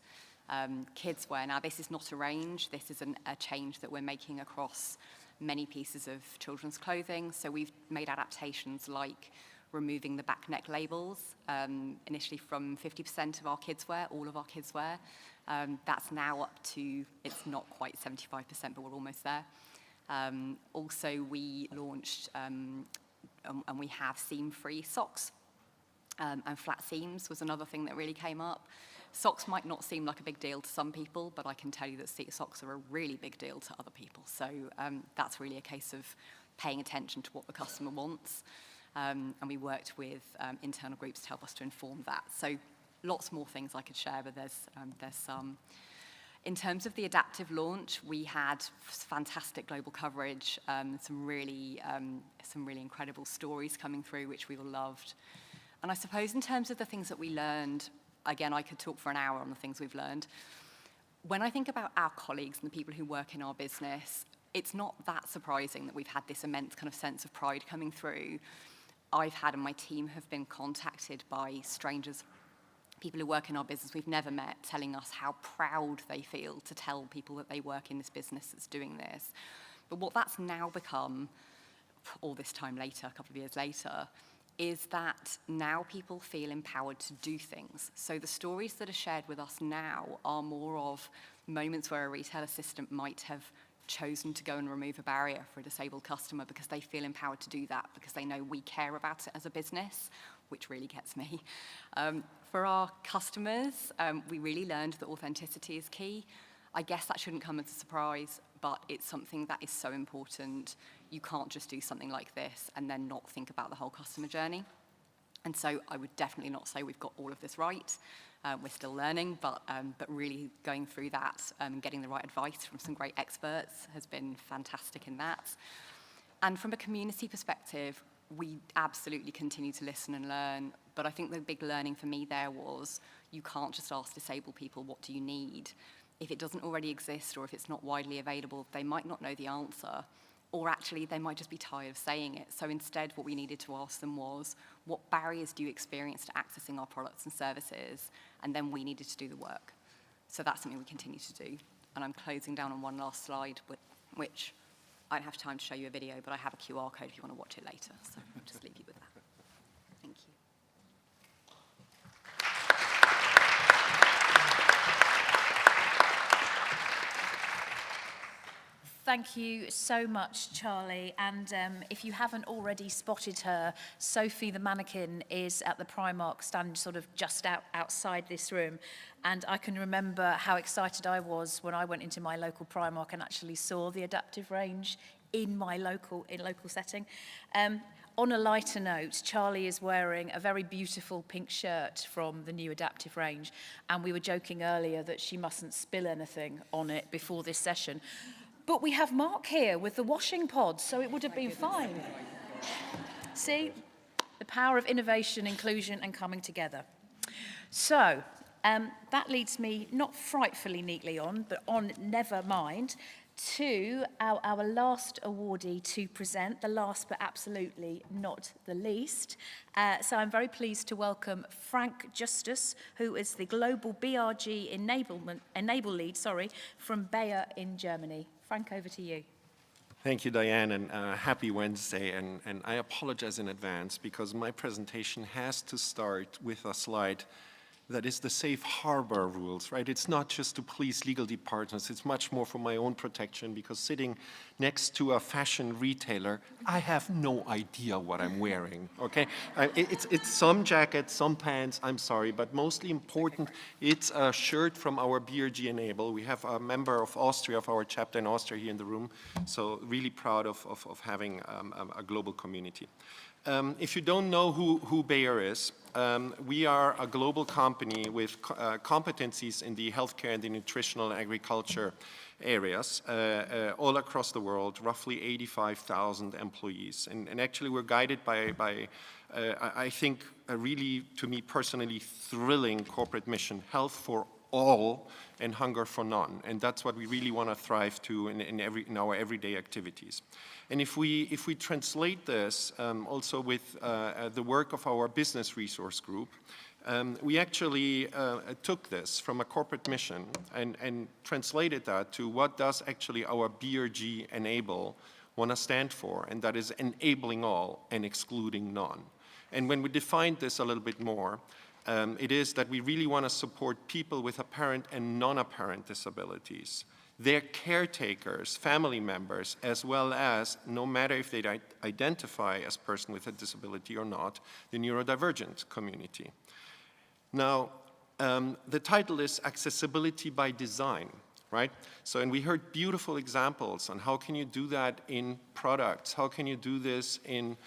kids wear. Now, this is not a range, this is a change that we're making across many pieces of children's clothing. So we've made adaptations like removing the back neck labels, initially from 50% of our kids wear, all of our kids wear. That's now up to, it's not quite 75%, but we're almost there. Also, we launched, and we have seam-free socks, and flat seams was another thing that really came up. Socks might not seem like a big deal to some people, but I can tell you that socks are a really big deal to other people. So that's really a case of paying attention to what the customer wants. And we worked with internal groups to help us to inform that. So lots more things I could share, but there's some. In terms of the adaptive launch, we had fantastic global coverage, some really incredible stories coming through, which we all loved. And I suppose in terms of the things that we learned, again, I could talk for an hour on the things we've learned. When I think about our colleagues and the people who work in our business, it's not that surprising that we've had this immense kind of sense of pride coming through. I've had, and my team have been contacted by strangers, people who work in our business we've never met, telling us how proud they feel to tell people that they work in this business that's doing this. But what that's now become, all this time later, a couple of years later, is that now people feel empowered to do things. So the stories that are shared with us now are more of moments where a retail assistant might have chosen to go and remove a barrier for a disabled customer because they feel empowered to do that, because they know we care about it as a business, which really gets me. For our customers, we really learned that authenticity is key. I guess that shouldn't come as a surprise, but it's something that is so important. You can't just do something like this and then not think about the whole customer journey. And so I would definitely not say we've got all of this right. We're still learning, but really going through that and getting the right advice from some great experts has been fantastic in that. And from a community perspective, we absolutely continue to listen and learn, but I think the big learning for me there was you can't just ask disabled people, what do you need? if it doesn't already exist or if it's not widely available, they might not know the answer, or actually they might just be tired of saying it. So instead, what we needed to ask them was, what barriers do you experience to accessing our products and services? And then we needed to do the work. So that's something we continue to do. And I'm closing down on one last slide, which I don't have time to show you a video, but I have a QR code if you want to watch it later. So I'll just leave you with that. Thank you. Thank you so much, Charlie. And if you haven't already spotted her, Sophie the mannequin is at the Primark stand sort of just outside this room. And I can remember how excited I was when I went into my local Primark and actually saw the adaptive range in my local setting. On a lighter note, Charlie is wearing a very beautiful pink shirt from the new adaptive range. And we were joking earlier that she mustn't spill anything on it before this session. But we have Mark here with the washing pods, so it would have been fine. See, the power of innovation, inclusion, and coming together. So that leads me not frightfully neatly on, but on never mind, to our last awardee to present, the last but absolutely not the least. So I'm very pleased to welcome Frank Justus, who is the Global BRG Enable Lead from Bayer in Germany. Frank, over to you. Thank you, Diane, and happy Wednesday. And I apologize in advance because my presentation has to start with a slide that is the safe harbor rules, right? It's not just to please legal departments, it's much more for my own protection, because sitting next to a fashion retailer, I have no idea what I'm wearing, okay? It's some jacket, some pants, I'm sorry, but mostly important, it's a shirt from our BRG Enable. We have a member of Austria, of our chapter in Austria here in the room, so really proud of having a global community. If you don't know who Bayer is, we are a global company with competencies in the healthcare and the nutritional and agriculture areas all across the world, roughly 85,000 employees. And actually we're guided by I think, a really, to me personally, thrilling corporate mission, health for all and hunger for none. And that's what we really want to thrive to in our everyday activities. And if we translate this also with the work of our business resource group, we actually took this from a corporate mission and translated that to what does actually our BRG Enable want to stand for, and that is enabling all and excluding none. And when we defined this a little bit more, it is that we really want to support people with apparent and non-apparent disabilities, their caretakers, family members, as well as, no matter if they identify as a person with a disability or not, the neurodivergent community. Now, the title is Accessibility by Design, right? So, and we heard beautiful examples on how can you do that in products, how can you do this in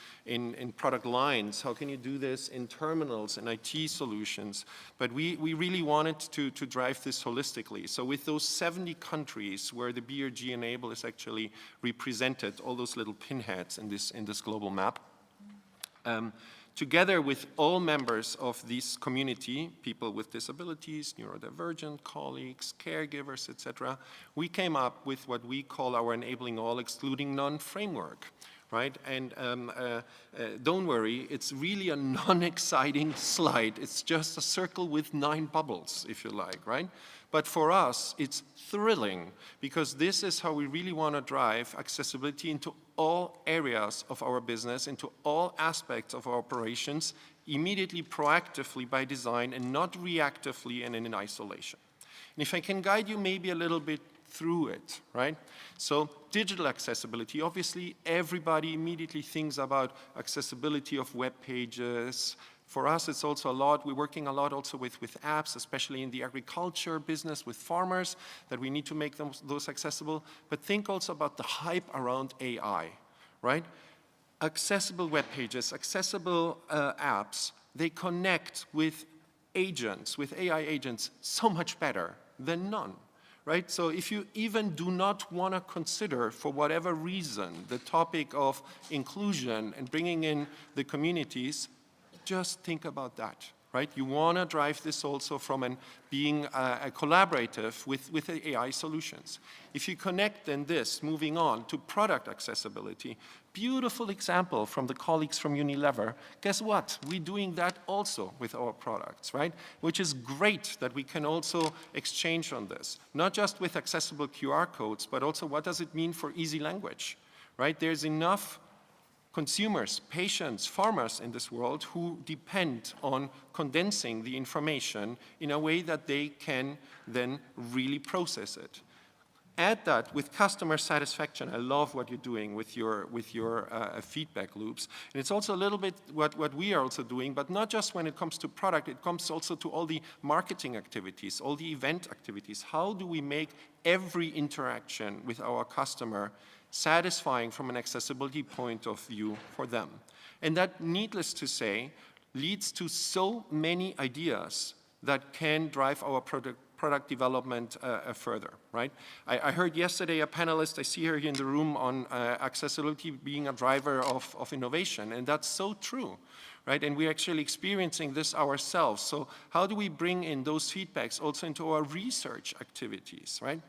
product lines, how can you do this in terminals and IT solutions, but we really wanted to drive this holistically. So with those 70 countries where the BRG Enable is actually represented, all those little pinheads in this global map, together with all members of this community, people with disabilities, neurodivergent colleagues, caregivers, etc., we came up with what we call our Enabling All, Excluding None framework, right? And don't worry, it's really a non-exciting slide. It's just a circle with 9 bubbles, if you like, right? But for us, it's thrilling, because this is how we really want to drive accessibility into all areas of our business, into all aspects of our operations, immediately, proactively by design, and not reactively and in isolation. And if I can guide you maybe a little bit through it, right? So digital accessibility, obviously everybody immediately thinks about accessibility of web pages. For us, it's also a lot, we're working a lot also with apps, especially in the agriculture business with farmers, that we need to make those accessible. But think also about the hype around AI, right? Accessible web pages, accessible apps, they connect with agents, with AI agents, so much better than none, right? So if you even do not want to consider, for whatever reason, the topic of inclusion and bringing in the communities, just think about that, right? You want to drive this also from being a collaborative with the AI solutions. If you connect then this, moving on to product accessibility, beautiful example from the colleagues from Unilever. Guess what? We're doing that also with our products, right? Which is great that we can also exchange on this, not just with accessible QR codes, but also what does it mean for easy language, right? There's enough consumers, patients, farmers in this world who depend on condensing the information in a way that they can then really process it. Add that with customer satisfaction. I love what you're doing with your feedback loops. And it's also a little bit what we are also doing, but not just when it comes to product, it comes also to all the marketing activities, all the event activities. How do we make every interaction with our customer satisfying from an accessibility point of view for them? And that, needless to say, leads to so many ideas that can drive our product development further, right? I heard yesterday a panelist, I see her here in the room, on accessibility being a driver of innovation, and that's so true, right? And we're actually experiencing this ourselves. So how do we bring in those feedbacks also into our research activities, right?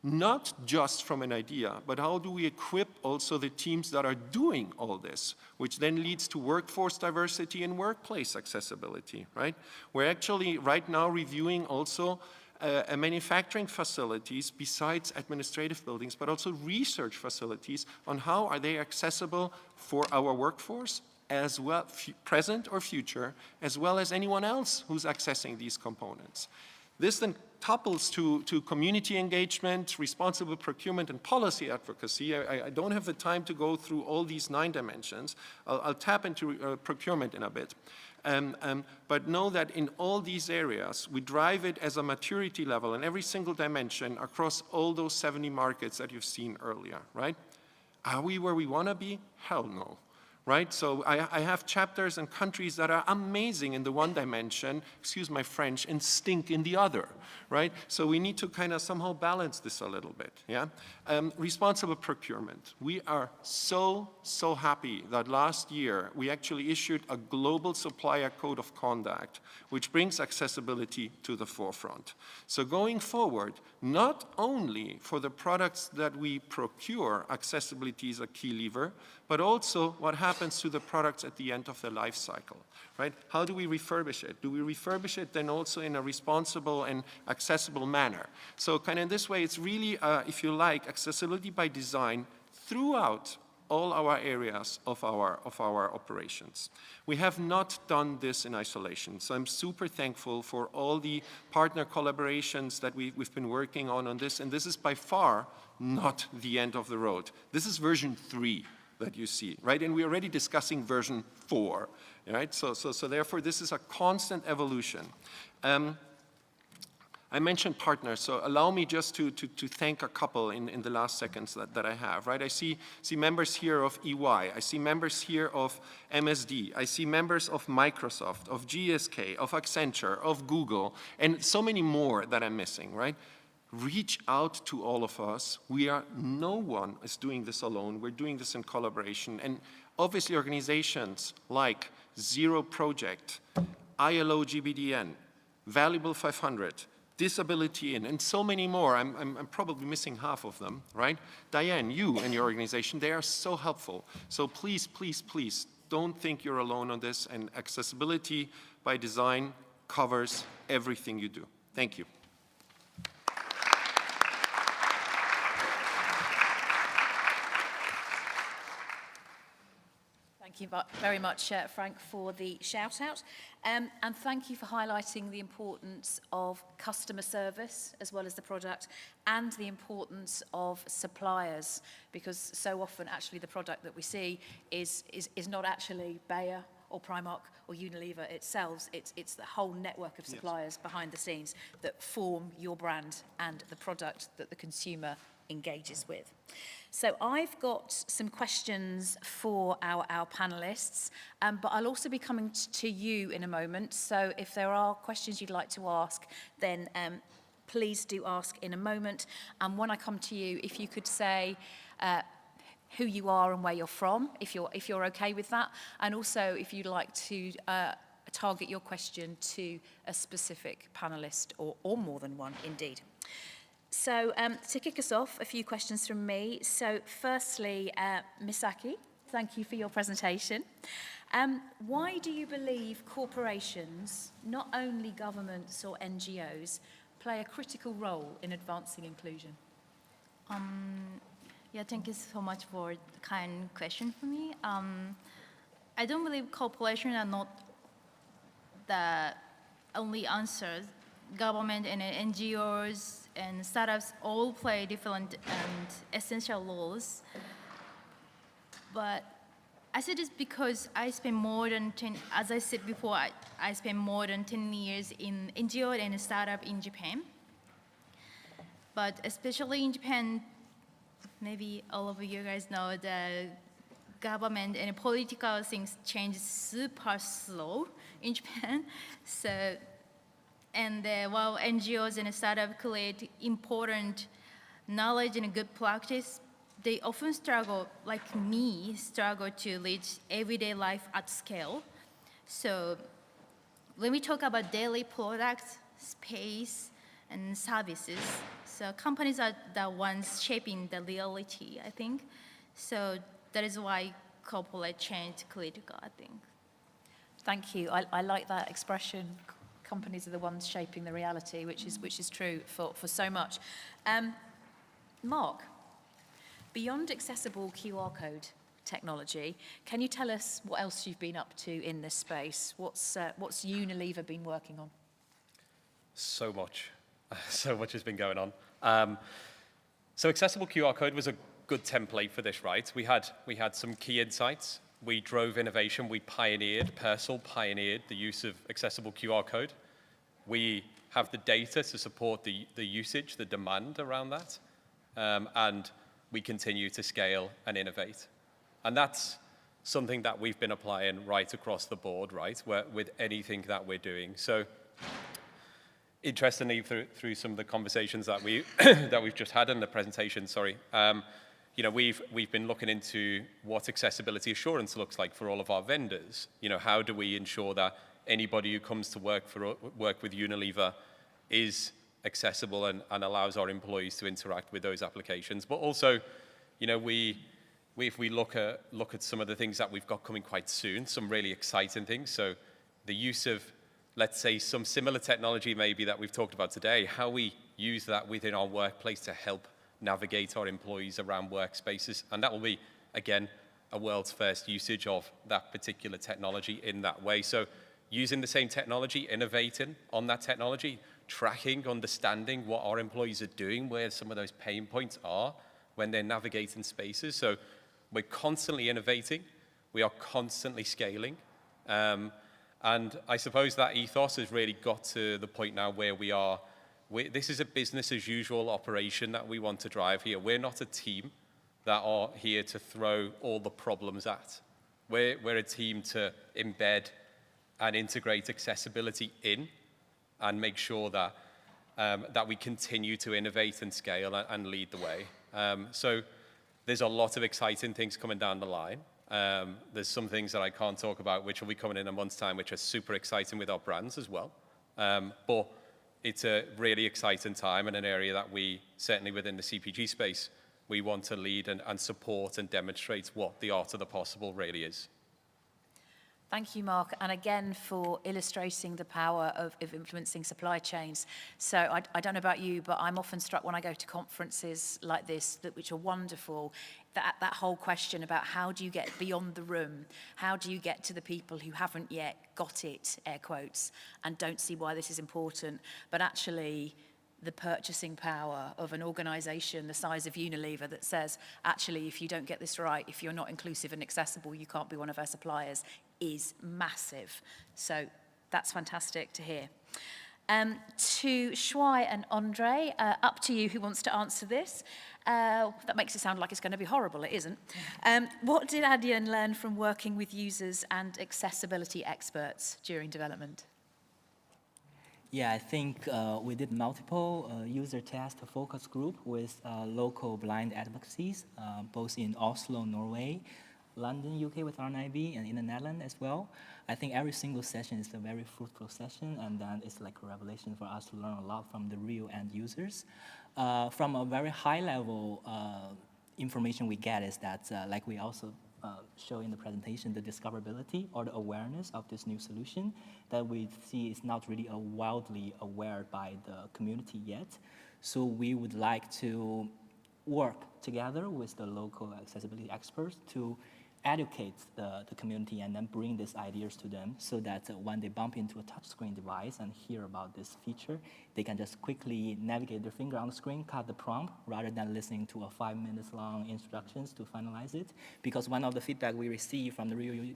Not just from an idea, but how do we equip also the teams that are doing all this, which then leads to workforce diversity and workplace accessibility, right? We're actually right now reviewing also manufacturing facilities besides administrative buildings, but also research facilities on how are they accessible for our workforce as well, present or future, as well as anyone else who's accessing these components. This then topples to community engagement, responsible procurement, and policy advocacy. I don't have the time to go through all these 9 dimensions. I'll tap into procurement in a bit. But know that in all these areas, we drive it as a maturity level in every single dimension across all those 70 markets that you've seen earlier, right? Are we where we want to be? Hell no. Right? So I have chapters and countries that are amazing in the one dimension, excuse my French, and stink in the other, right? So we need to kind of somehow balance this a little bit, yeah? Responsible procurement. We are so happy that last year we actually issued a global supplier code of conduct, which brings accessibility to the forefront. So going forward, not only for the products that we procure, accessibility is a key lever, but also what happens to the products at the end of their life cycle, right? How do we refurbish it? Do we refurbish it then also in a responsible and accessible manner? So kind of in this way, it's really, if you like, accessibility by design throughout all our areas of our operations. We have not done this in isolation, so I'm super thankful for all the partner collaborations that we've been working on this, and this is by far not the end of the road. This is version 3. That you see, right? And we're already discussing version 4, right? So therefore, this is a constant evolution. I mentioned partners, so allow me just to thank a couple in the last seconds that I have, right? I see members here of EY, I see members here of MSD, I see members of Microsoft, of GSK, of Accenture, of Google, and so many more that I'm missing, right? Reach out to all of us. No one is doing this alone. We're doing this in collaboration. And obviously organizations like Zero Project, ILO GBDN, Valuable 500, Disability In, and so many more. I'm probably missing half of them, right? Diane, you and your organization, they are so helpful. So please, please, please, don't think you're alone on this. And accessibility by design covers everything you do. Thank you. Thank you very much, Frank, for the shout-out. And thank you for highlighting the importance of customer service as well as the product and the importance of suppliers, because so often actually the product that we see is not actually Bayer or Primark or Unilever itself. It's the whole network of suppliers behind the scenes that form your brand and the product that the consumer engages with. So I've got some questions for our panelists, but I'll also be coming to you in a moment. So if there are questions you'd like to ask, then please do ask in a moment. And when I come to you, if you could say who you are and where you're from, if you're okay with that, and also if you'd like to target your question to a specific panelist or more than one, indeed. So to kick us off, a few questions from me. So firstly, Misaki, thank you for your presentation. Why do you believe corporations, not only governments or NGOs, play a critical role in advancing inclusion? Yeah, thank you so much for the kind question for me. I don't believe corporations are not the only answers. Government and NGOs and startups all play different and essential roles. But I said this because I spent more than 10, as I said before, I spent more than 10 years in NGO and startup in Japan. But especially in Japan, maybe all of you guys know the government and political things change super slow in Japan. So, and while NGOs and startups create important knowledge and good practice, they often struggle, like me, struggle to reach everyday life at scale. So when we talk about daily products, space, and services, so companies are the ones shaping the reality, I think. So that is why corporate change is critical, I think. Thank you. I like that expression. Companies are the ones shaping the reality, which is true for so much. Mark, beyond accessible QR code technology, can you tell us what else you've been up to in this space? What's Unilever been working on? So much. So much has been going on. So accessible QR code was a good template for this, right? We had some key insights. We drove innovation. We Persol pioneered the use of accessible QR code. We have the data to support the usage, the demand around that. And we continue to scale and innovate. And that's something that we've been applying right across the board, right, with anything that we're doing. So interestingly, through some of the conversations that we've just had in the presentation, you know, we've been looking into what accessibility assurance looks like for all of our vendors. You know, how do we ensure that anybody who comes to work with Unilever is accessible and allows our employees to interact with those applications? But also, you know, if we look at some of the things that we've got coming quite soon, some really exciting things. So the use of, let's say, some similar technology maybe that we've talked about today, how we use that within our workplace to help navigate our employees around workspaces. And that will be, again, a world's first usage of that particular technology in that way. So using the same technology, innovating on that technology, tracking, understanding what our employees are doing, where some of those pain points are when they're navigating spaces. So we're constantly innovating. We are constantly scaling. And I suppose that ethos has really got to the point now where we are. This is a business as usual operation that we want to drive here. We're not a team that are here to throw all the problems at. We're a team to embed and integrate accessibility in and make sure that, that we continue to innovate and scale and lead the way. So there's a lot of exciting things coming down the line. There's some things that I can't talk about which will be coming in a month's time, which are super exciting with our brands as well. But it's a really exciting time and an area that we, certainly within the CPG space, we want to lead and support and demonstrate what the art of the possible really is. Thank you, Mark, and again for illustrating the power of influencing supply chains. So I don't know about you, but I'm often struck when I go to conferences like this, which are wonderful, that whole question about how do you get beyond the room? How do you get to the people who haven't yet got it, air quotes, and don't see why this is important, but actually the purchasing power of an organization the size of Unilever that says, actually, if you don't get this right, if you're not inclusive and accessible, you can't be one of our suppliers, is massive. So that's fantastic to hear. To Shuai and Andre, up to you who wants to answer this. That makes it sound like it's going to be horrible. It isn't. What did Adyen learn from working with users and accessibility experts during development? Yeah, I think we did multiple user test focus group with local blind advocacies, both in Oslo, Norway, London, UK with RNIB, and in the Netherlands as well. I think every single session is a very fruitful session, and then it's like a revelation for us to learn a lot from the real end users. From a very high level information we get is that, like we also show in the presentation, the discoverability or the awareness of this new solution that we see is not really wildly aware by the community yet. So we would like to work together with the local accessibility experts to educate the community and then bring these ideas to them so that when they bump into a touchscreen device and hear about this feature, they can just quickly navigate their finger on the screen, cut the prompt, rather than listening to a 5 minutes long instructions to finalize it. Because one of the feedback we receive from the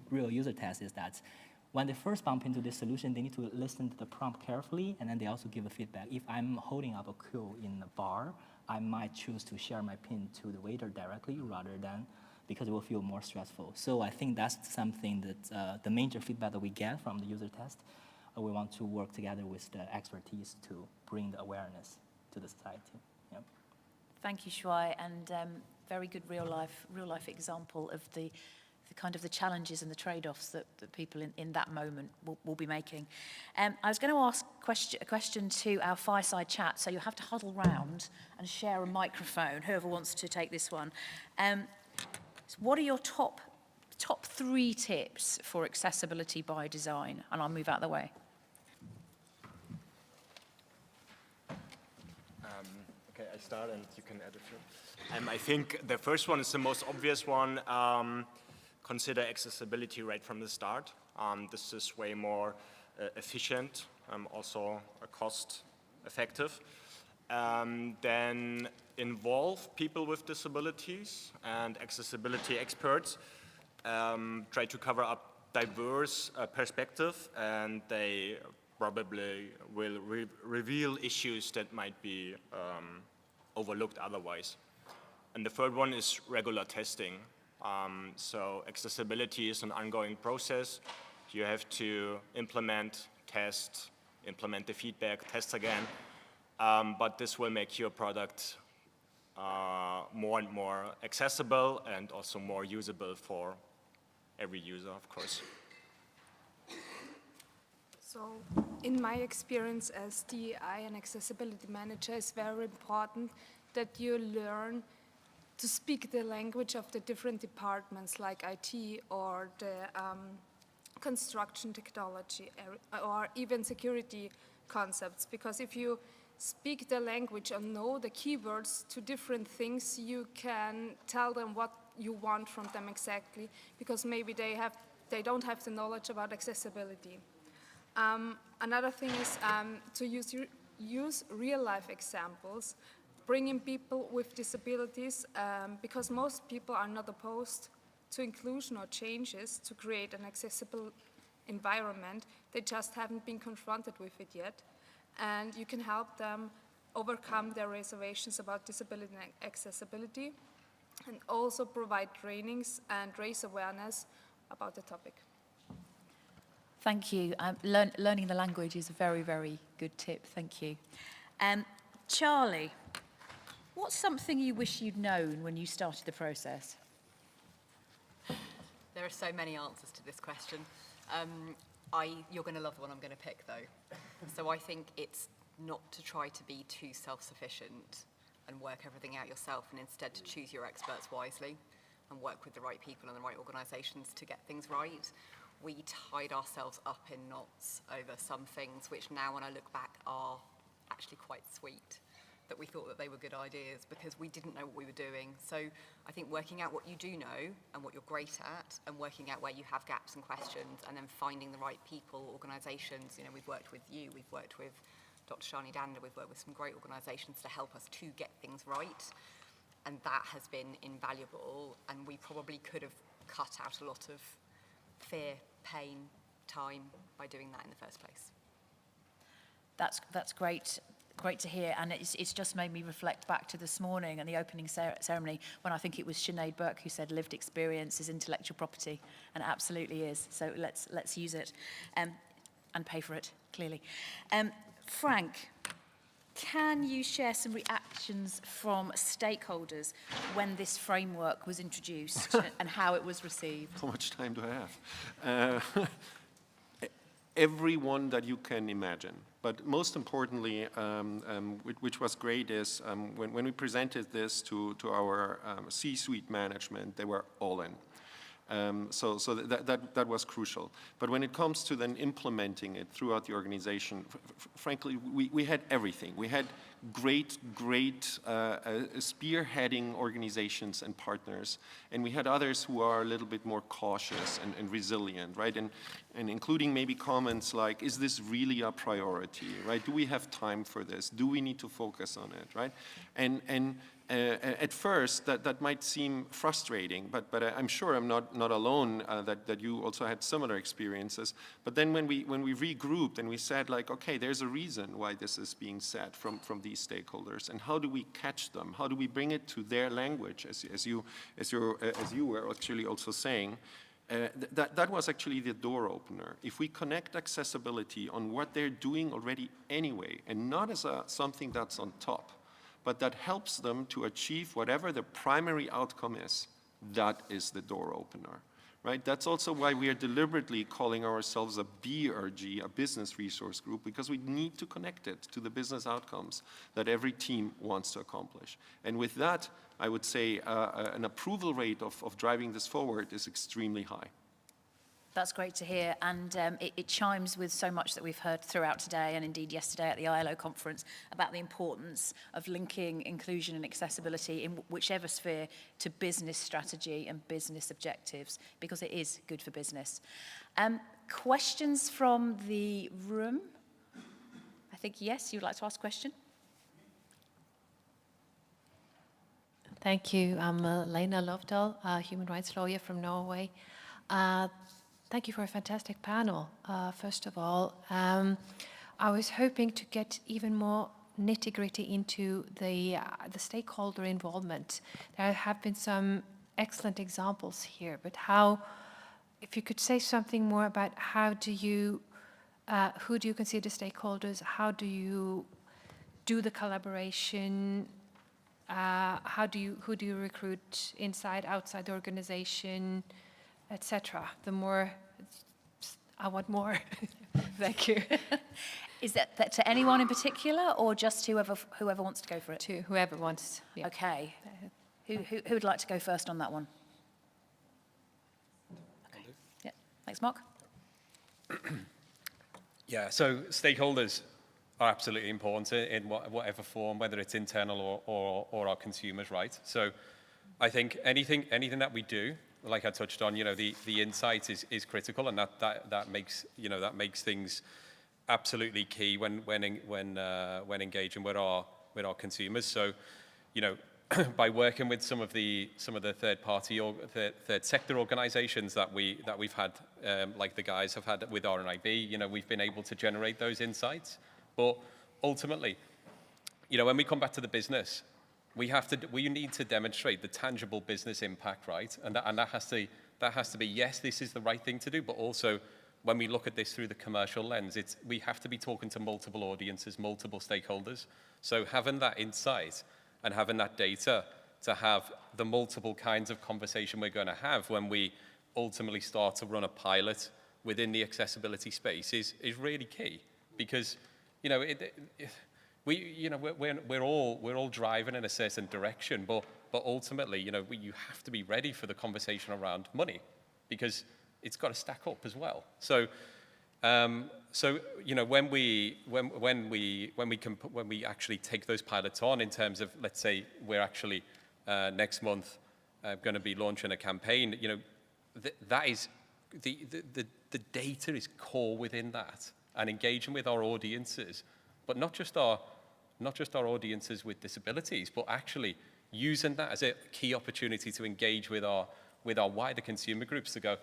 real user test is that when they first bump into this solution, they need to listen to the prompt carefully, and then they also give a feedback. If I'm holding up a queue in a bar, I might choose to share my PIN to the waiter directly rather than, because it will feel more stressful. So I think that's something that the major feedback that we get from the user test, we want to work together with the expertise to bring the awareness to the society. Yep. Thank you, Shuai, and very good real life example of the kind of the challenges and the trade-offs that people in that moment will be making. I was going to ask a question to our fireside chat, so you'll have to huddle round and share a microphone, whoever wants to take this one. So what are your top 3 tips for accessibility by design? And I'll move out of the way. Okay, I start and you can add a few. I think the first one is the most obvious one. Consider accessibility right from the start. This is way more efficient, also cost effective. Then involve people with disabilities and accessibility experts. Try to cover up diverse perspective, and they probably will reveal issues that might be overlooked otherwise. And the third one is regular testing. So accessibility is an ongoing process. You have to implement, test, implement the feedback, test again. But this will make your product more and more accessible and also more usable for every user, of course. So in my experience as DEI and accessibility manager, it's very important that you learn to speak the language of the different departments like IT or the construction technology or even security concepts. Because if you speak the language and know the keywords to different things, you can tell them what you want from them exactly, because maybe they don't have the knowledge about accessibility. Another thing is to use real-life examples, bringing people with disabilities, because most people are not opposed to inclusion or changes to create an accessible environment. They just haven't been confronted with it yet. And you can help them overcome their reservations about disability and accessibility, and also provide trainings and raise awareness about the topic. Thank you. Learning the language is a very, very good tip. Thank you. Charlie, what's something you wish you'd known when you started the process? There are so many answers to this question. You're going to love the one I'm going to pick, though. So I think it's not to try to be too self-sufficient and work everything out yourself, and instead to choose your experts wisely and work with the right people and the right organisations to get things right. We tied ourselves up in knots over some things, which now when I look back are actually quite sweet, that we thought that they were good ideas because we didn't know what we were doing. So I think working out what you do know and what you're great at, and working out where you have gaps and questions, and then finding the right people, organisations. You know, we've worked with you, we've worked with Dr. Shani Danda, we've worked with some great organisations to help us to get things right. And that has been invaluable, and we probably could have cut out a lot of fear, pain, time by doing that in the first place. That's great. Great to hear, and it's just made me reflect back to this morning and the opening ceremony when I think it was Sinead Burke who said lived experience is intellectual property, and it absolutely is. So let's use it and pay for it, clearly. Frank, can you share some reactions from stakeholders when this framework was introduced and how it was received? How much time do I have? Everyone that you can imagine. But most importantly, which was great, is when we presented this to our C-suite management, they were all in. So that was crucial. But when it comes to then implementing it throughout the organization, frankly, we had everything. We had great spearheading organizations and partners, and we had others who are a little bit more cautious and resilient, right? And including maybe comments like, is this really a priority, right? Do we have time for this? Do we need to focus on it, right? And at first, that might seem frustrating, but I'm sure I'm not alone, that you also had similar experiences. But then when we regrouped and we said, like, okay, there's a reason why this is being said from these stakeholders, and how do we catch them? How do we bring it to their language, as you were actually also saying? That was actually the door opener. If we connect accessibility on what they're doing already anyway, and not as something that's on top, but that helps them to achieve whatever the primary outcome is, that is the door opener, right? That's also why we are deliberately calling ourselves a BRG, a business resource group, because we need to connect it to the business outcomes that every team wants to accomplish. And with that, I would say an approval rate of driving this forward is extremely high. That's great to hear, and it chimes with so much that we've heard throughout today, and indeed yesterday at the ILO conference, about the importance of linking inclusion and accessibility in whichever sphere to business strategy and business objectives, because it is good for business. Questions from the room? I think, yes, you'd like to ask a question? Thank you. I'm Lena Lovdal, a human rights lawyer from Norway. Thank you for a fantastic panel. First of all, I was hoping to get even more nitty-gritty into the stakeholder involvement. There have been some excellent examples here, but if you could say something more about who do you consider stakeholders? How do you do the collaboration? Who do you recruit inside, outside the organization, etc.? I want more. Thank you. Is that to anyone in particular, or just whoever wants to go for it? To whoever wants. Yeah. Okay. Who would like to go first on that one? Okay. Yeah. Thanks, Mark. Yeah. So stakeholders are absolutely important in whatever form, whether it's internal or our consumers, right? So I think anything that we do, like I touched on, the insight is critical, and that makes things absolutely key when engaging with our consumers. So, by working with some of the third sector organizations that we've had, like the guys have had with RNIB, we've been able to generate those insights. But ultimately, when we come back to the business, we need to demonstrate the tangible business impact, right? And that has to be, yes, this is the right thing to do, but also when we look at this through the commercial lens, we have to be talking to multiple audiences, multiple stakeholders. So having that insight and having that data to have the multiple kinds of conversation we're going to have when we ultimately start to run a pilot within the accessibility space is really key, because we're all driving in a certain direction, but ultimately, you have to be ready for the conversation around money, because it's got to stack up as well. So, when we actually take those pilots on, in terms of, let's say, we're actually next month going to be launching a campaign, that is the data is core within that, and engaging with our audiences, but not just our audiences with disabilities, but actually using that as a key opportunity to engage with our wider consumer groups, to go,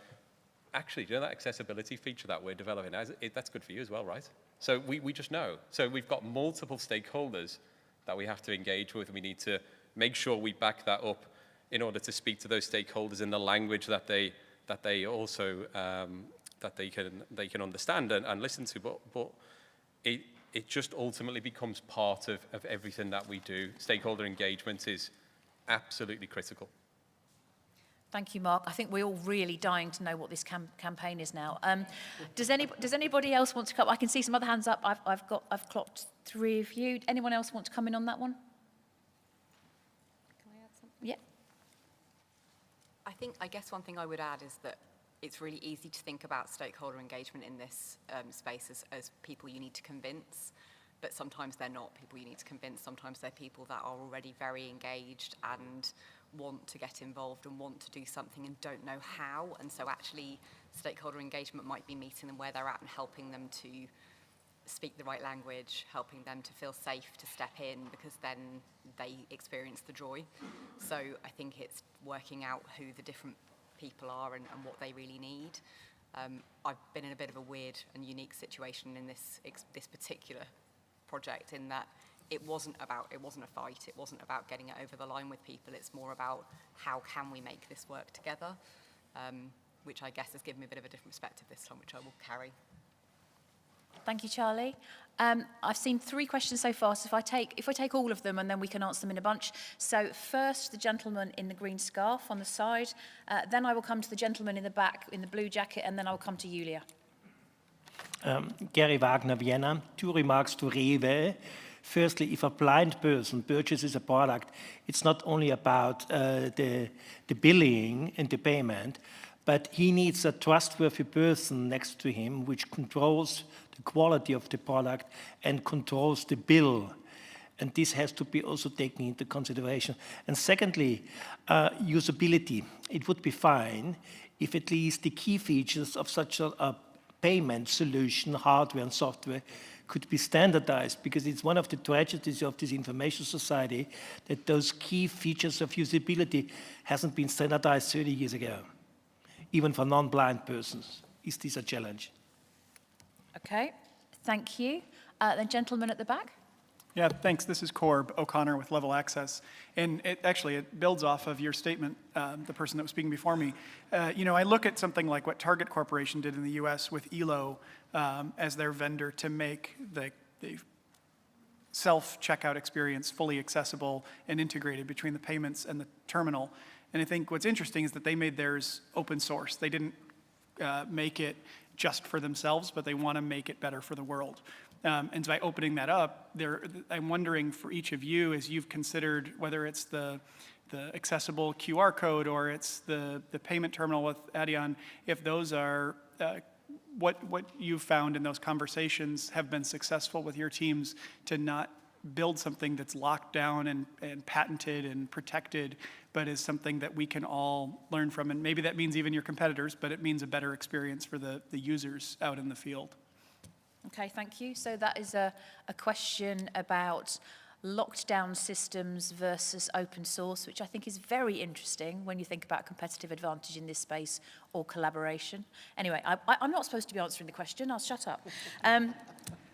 actually, that accessibility feature that we're developing, that's good for you as well, right? So we just know. So we've got multiple stakeholders that we have to engage with. We need to make sure we back that up in order to speak to those stakeholders in the language that they also that they can understand and listen to. But it just ultimately becomes part of everything that we do. Stakeholder engagement is absolutely critical. Thank you, Mark. I think we're all really dying to know what this campaign is now. Does anybody else want to come? I can see some other hands up. I've clocked 3 of you. Anyone else want to come in on that one? Can I add something? Yeah. I guess one thing I would add is that it's really easy to think about stakeholder engagement in this space as people you need to convince, but sometimes they're not people you need to convince. Sometimes they're people that are already very engaged and want to get involved and want to do something and don't know how. And so actually stakeholder engagement might be meeting them where they're at and helping them to speak the right language, helping them to feel safe to step in, because then they experience the joy. So I think it's working out who the different people are and what they really need. I've been in a bit of a weird and unique situation in this particular project, in that it wasn't a fight, it wasn't about getting it over the line with people, it's more about how can we make this work together, which I guess has given me a bit of a different perspective this time, which I will carry. Thank you, Charlie. I've seen 3 questions so far, so if I take all of them and then we can answer them in a bunch. So first, the gentleman in the green scarf on the side, then I will come to the gentleman in the back in the blue jacket, and then I'll come to Julia. Gary Wagner, Vienna. 2 remarks to Rewe. Firstly, if a blind person purchases a product, it's not only about the billing and the payment, but he needs a trustworthy person next to him which controls the quality of the product and controls the bill. And this has to be also taken into consideration. And secondly, usability. It would be fine if at least the key features of such a payment solution, hardware and software, could be standardized, because it's one of the tragedies of this information society that those key features of usability hasn't been standardized 30 years ago, even for non-blind persons. Is this a challenge? Okay, thank you. The gentleman at the back. Yeah, thanks. This is Corb O'Connor with Level Access. And it builds off of your statement, the person that was speaking before me. I look at something like what Target Corporation did in the US with ELO as their vendor to make the self-checkout experience fully accessible and integrated between the payments and the terminal. And I think what's interesting is that they made theirs open source. They didn't make it just for themselves, but they want to make it better for the world. And so by opening that up, I'm wondering for each of you, as you've considered whether it's the accessible QR code or it's the payment terminal with Adyen, if those are what you've found in those conversations have been successful with your teams to not build something that's locked down and patented and protected, but is something that we can all learn from. And maybe that means even your competitors, but it means a better experience for the users out in the field. Okay, thank you. So that is a question about locked down systems versus open source, which I think is very interesting when you think about competitive advantage in this space or collaboration. Anyway, I'm not supposed to be answering the question. I'll shut up.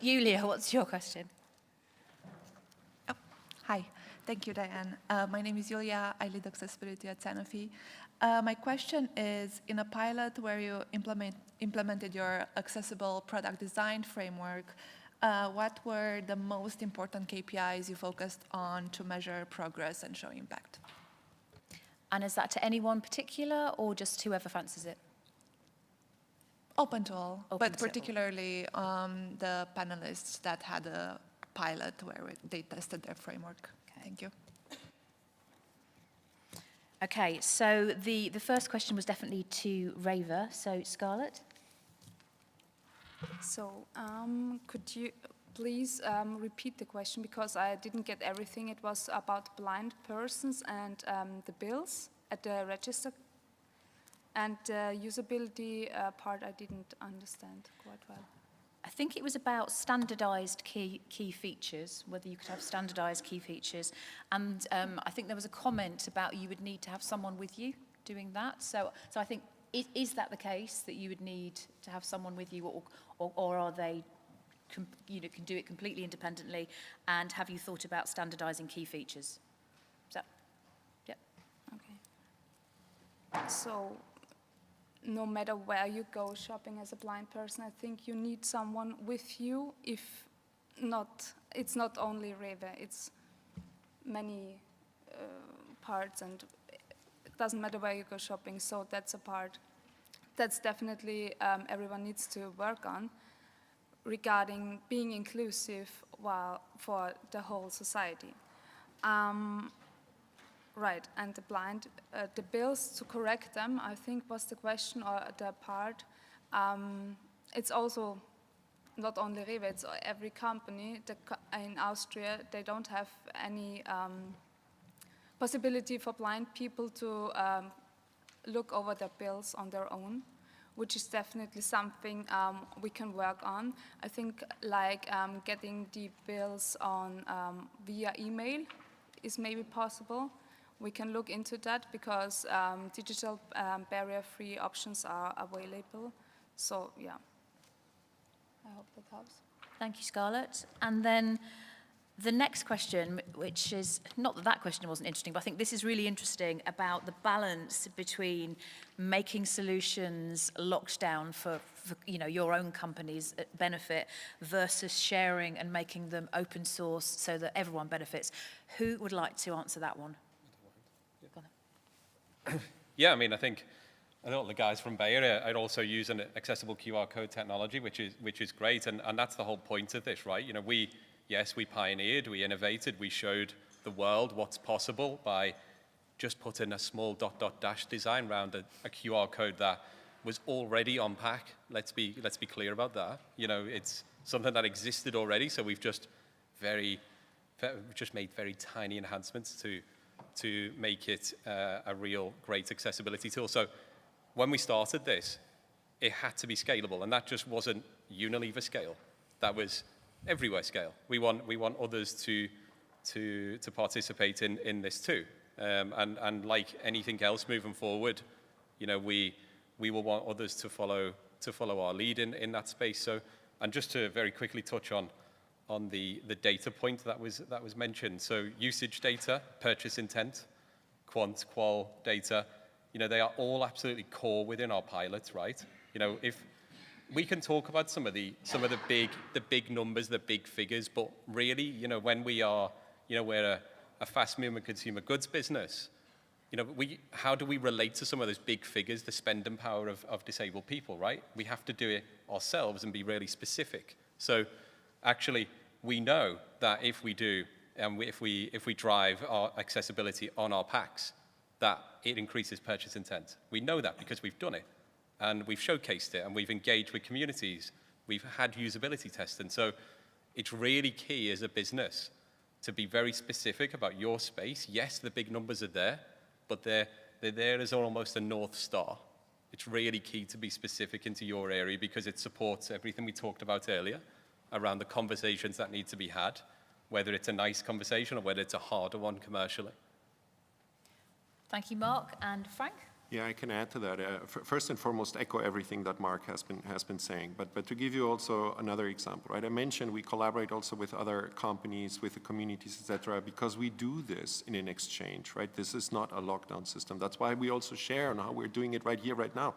Julia, what's your question? Oh, hi. Thank you, Diane. My name is Julia. I lead accessibility at Sanofi. My question is, in a pilot where you implemented your accessible product design framework, what were the most important KPIs you focused on to measure progress and show impact? And is that to anyone particular or just whoever fancies it? Open to all, but particularly the panelists that had a pilot where they tested their framework. Okay. Thank you. Okay, so the first question was definitely to Raver. So Scarlett? So could you please repeat the question, because I didn't get everything. It was about blind persons and the bills at the register. And the usability part I didn't understand quite well. I think it was about standardized key features, whether you could have standardized key features. And I think there was a comment about you would need to have someone with you doing that. So I think, is that the case, that you would need to have someone with you, or are they, can do it completely independently? And have you thought about standardizing key features? So, yeah. Okay. So, no matter where you go shopping as a blind person, I think you need someone with you if it's not only Rewe, it's many parts, and it doesn't matter where you go shopping, so that's a part that's definitely everyone needs to work on regarding being inclusive for the whole society. Right, and the bills to correct them, I think was the question or the part. It's also not only Rewe, it's every company. In Austria, they don't have any possibility for blind people to look over their bills on their own, which is definitely something we can work on. I think like getting the bills on via email is maybe possible. We can look into that because digital barrier-free options are available. So yeah, I hope that helps. Thank you, Scarlett. And then the next question, which is, not that that question wasn't interesting, but I think this is really interesting about the balance between making solutions locked down for your own company's benefit versus sharing and making them open source so that everyone benefits. Who would like to answer that one? Yeah, I mean, I know the guys from Bay Area are also using accessible QR code technology, which is great, and that's the whole point of this, right? We pioneered, we innovated, we showed the world what's possible by just putting a small ... design around a QR code that was already on pack. Let's be clear about that. It's something that existed already, so we've just made very tiny enhancements to make it a real great accessibility tool. So when we started this, it had to be scalable, and that just wasn't Unilever scale. That was everywhere scale. We want others to participate in this too. And like anything else moving forward, we will want others to follow our lead in that space. So, and just to very quickly touch on the data point that was mentioned. So usage data, purchase intent, qual data, they are all absolutely core within our pilots, right? If we can talk about some of the big numbers, the big figures, but really, when we're a fast-moving consumer goods business, how do we relate to some of those big figures, the spending power of disabled people, right? We have to do it ourselves and be really specific. So actually, we know that if we do, and if we drive our accessibility on our packs, that it increases purchase intent. We know that because we've done it, and we've showcased it, and we've engaged with communities. We've had usability testing. So it's really key as a business to be very specific about your space. Yes, the big numbers are there, but they're there as almost a North Star. It's really key to be specific into your area because it supports everything we talked about earlier around the conversations that need to be had, whether it's a nice conversation or whether it's a harder one commercially. Thank you, Mark. And Frank? Yeah, I can add to that. First and foremost, echo everything that Mark has been saying. But to give you also another example, right? I mentioned we collaborate also with other companies, with the communities, etc., because we do this in an exchange, right? This is not a lockdown system. That's why we also share on how we're doing it right here, right now.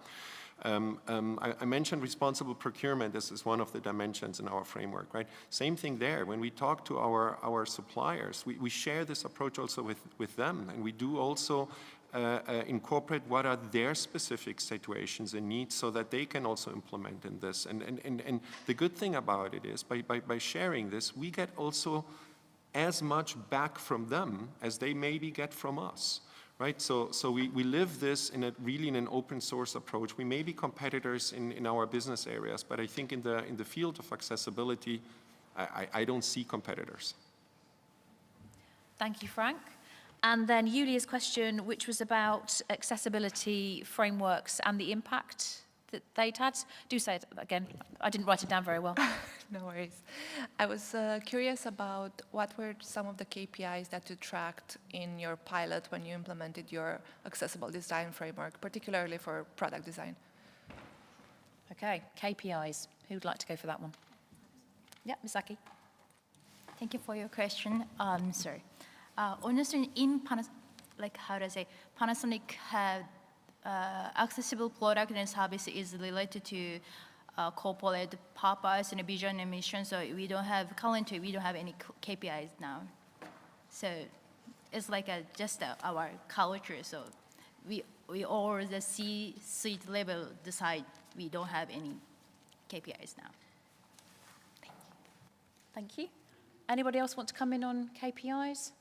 I mentioned responsible procurement. This is one of the dimensions in our framework, right? Same thing there. When we talk to our suppliers, we share this approach also with them, and we do also incorporate what are their specific situations and needs so that they can also implement in this. And the good thing about it is by sharing this, we get also as much back from them as they maybe get from us. Right? So we live this really in an open source approach. We may be competitors in our business areas, but I think in the field of accessibility, I don't see competitors. Thank you, Frank. And then Yulia's question, which was about accessibility frameworks and the impact that they'd had. Do say it again. I didn't write it down very well. No worries. I was curious about what were some of the KPIs that you tracked in your pilot when you implemented your accessible design framework, particularly for product design. Okay, KPIs. Who would like to go for that one? Yeah, Misaki. Thank you for your question. Sorry. Honestly, in Panasonic had accessible product and service is related to corporate purpose and vision and mission. So currently we don't have any KPIs now. So it's like our culture. So we all the C-suite level decide we don't have any KPIs now. Thank you. Anybody else want to come in on KPIs?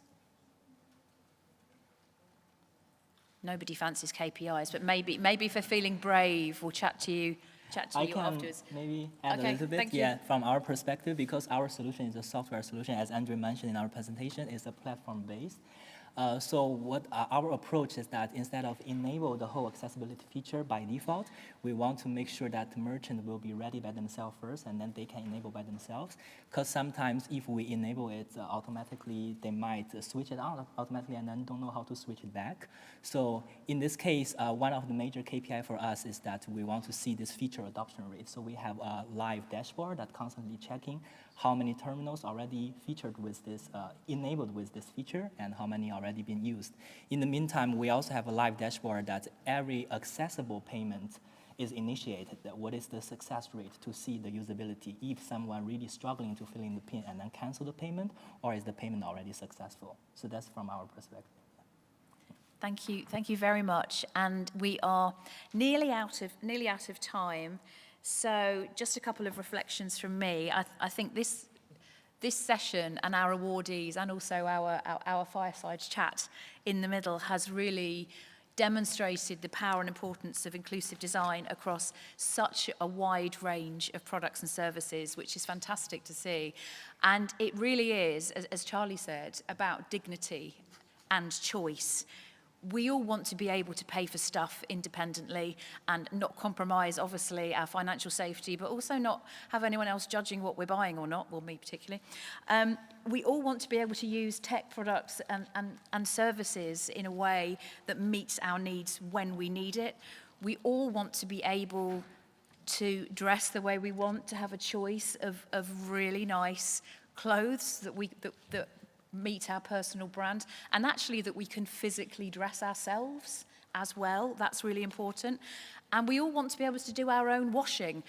Nobody fancies KPIs, but maybe for feeling brave, we'll chat to you afterwards. Maybe add a little bit. Thank you. Yeah, from our perspective, because our solution is a software solution, as Andrew mentioned in our presentation, is a platform-based. So what our approach is that instead of enable the whole accessibility feature by default, we want to make sure that the merchant will be ready by themselves first, and then they can enable by themselves. Because sometimes if we enable it automatically, they might switch it on automatically and then don't know how to switch it back. So in this case, one of the major KPI for us is that we want to see this feature adoption rate. So we have a live dashboard that constantly checking how many terminals already featured with this, enabled with this feature, and how many already been used. In the meantime, we also have a live dashboard that every accessible payment is initiated. What is the success rate to see the usability? If someone really struggling to fill in the PIN and then cancel the payment, or is the payment already successful? So that's from our perspective. Thank you very much. And we are nearly out of time. So just a couple of reflections from me. I think this session and our awardees and also our fireside chat in the middle has really demonstrated the power and importance of inclusive design across such a wide range of products and services, which is fantastic to see. And it really is, as Charlie said, about dignity and choice. We all want to be able to pay for stuff independently and not compromise, obviously, our financial safety, but also not have anyone else judging what we're buying or not, well, me particularly. We all want to be able to use tech products and services in a way that meets our needs when we need it. We all want to be able to dress the way we want, to have a choice of really nice clothes that meet our personal brand, and actually that we can physically dress ourselves as well. That's really important. And we all want to be able to do our own washing.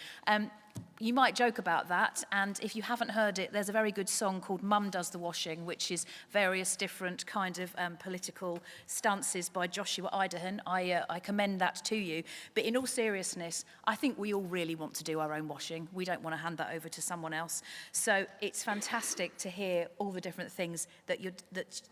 You might joke about that, and if you haven't heard it, there's a very good song called Mum Does the Washing, which is various different kind of political stances by Joshua Idahan. I commend that to you. But in all seriousness, I think we all really want to do our own washing. We don't want to hand that over to someone else. So it's fantastic to hear all the different things that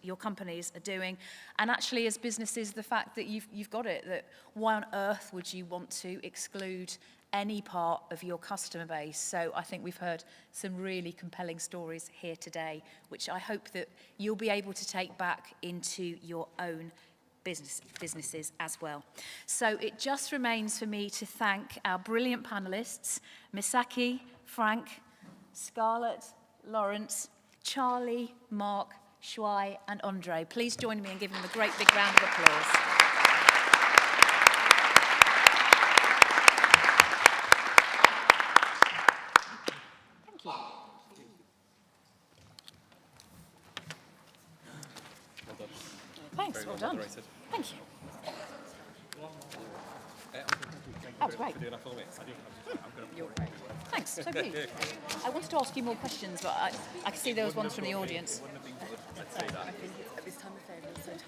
your companies are doing. And actually, as businesses, the fact that you've got it, that why on earth would you want to exclude any part of your customer base? So I think we've heard some really compelling stories here today, which I hope that you'll be able to take back into your own businesses as well. So it just remains for me to thank our brilliant panelists, Misaki, Frank, Scarlett, Lawrence, Charlie, Mark, Shuai, and Andre. Please join me in giving them a great big round of applause. Thanks, well done. Thank you. That was great. Thanks, so good. I wanted to ask you more questions, but I can see there was ones from the audience. I think at this time of day, I'm so tired,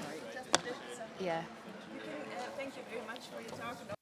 right? Yeah. Thank you very much for your talk.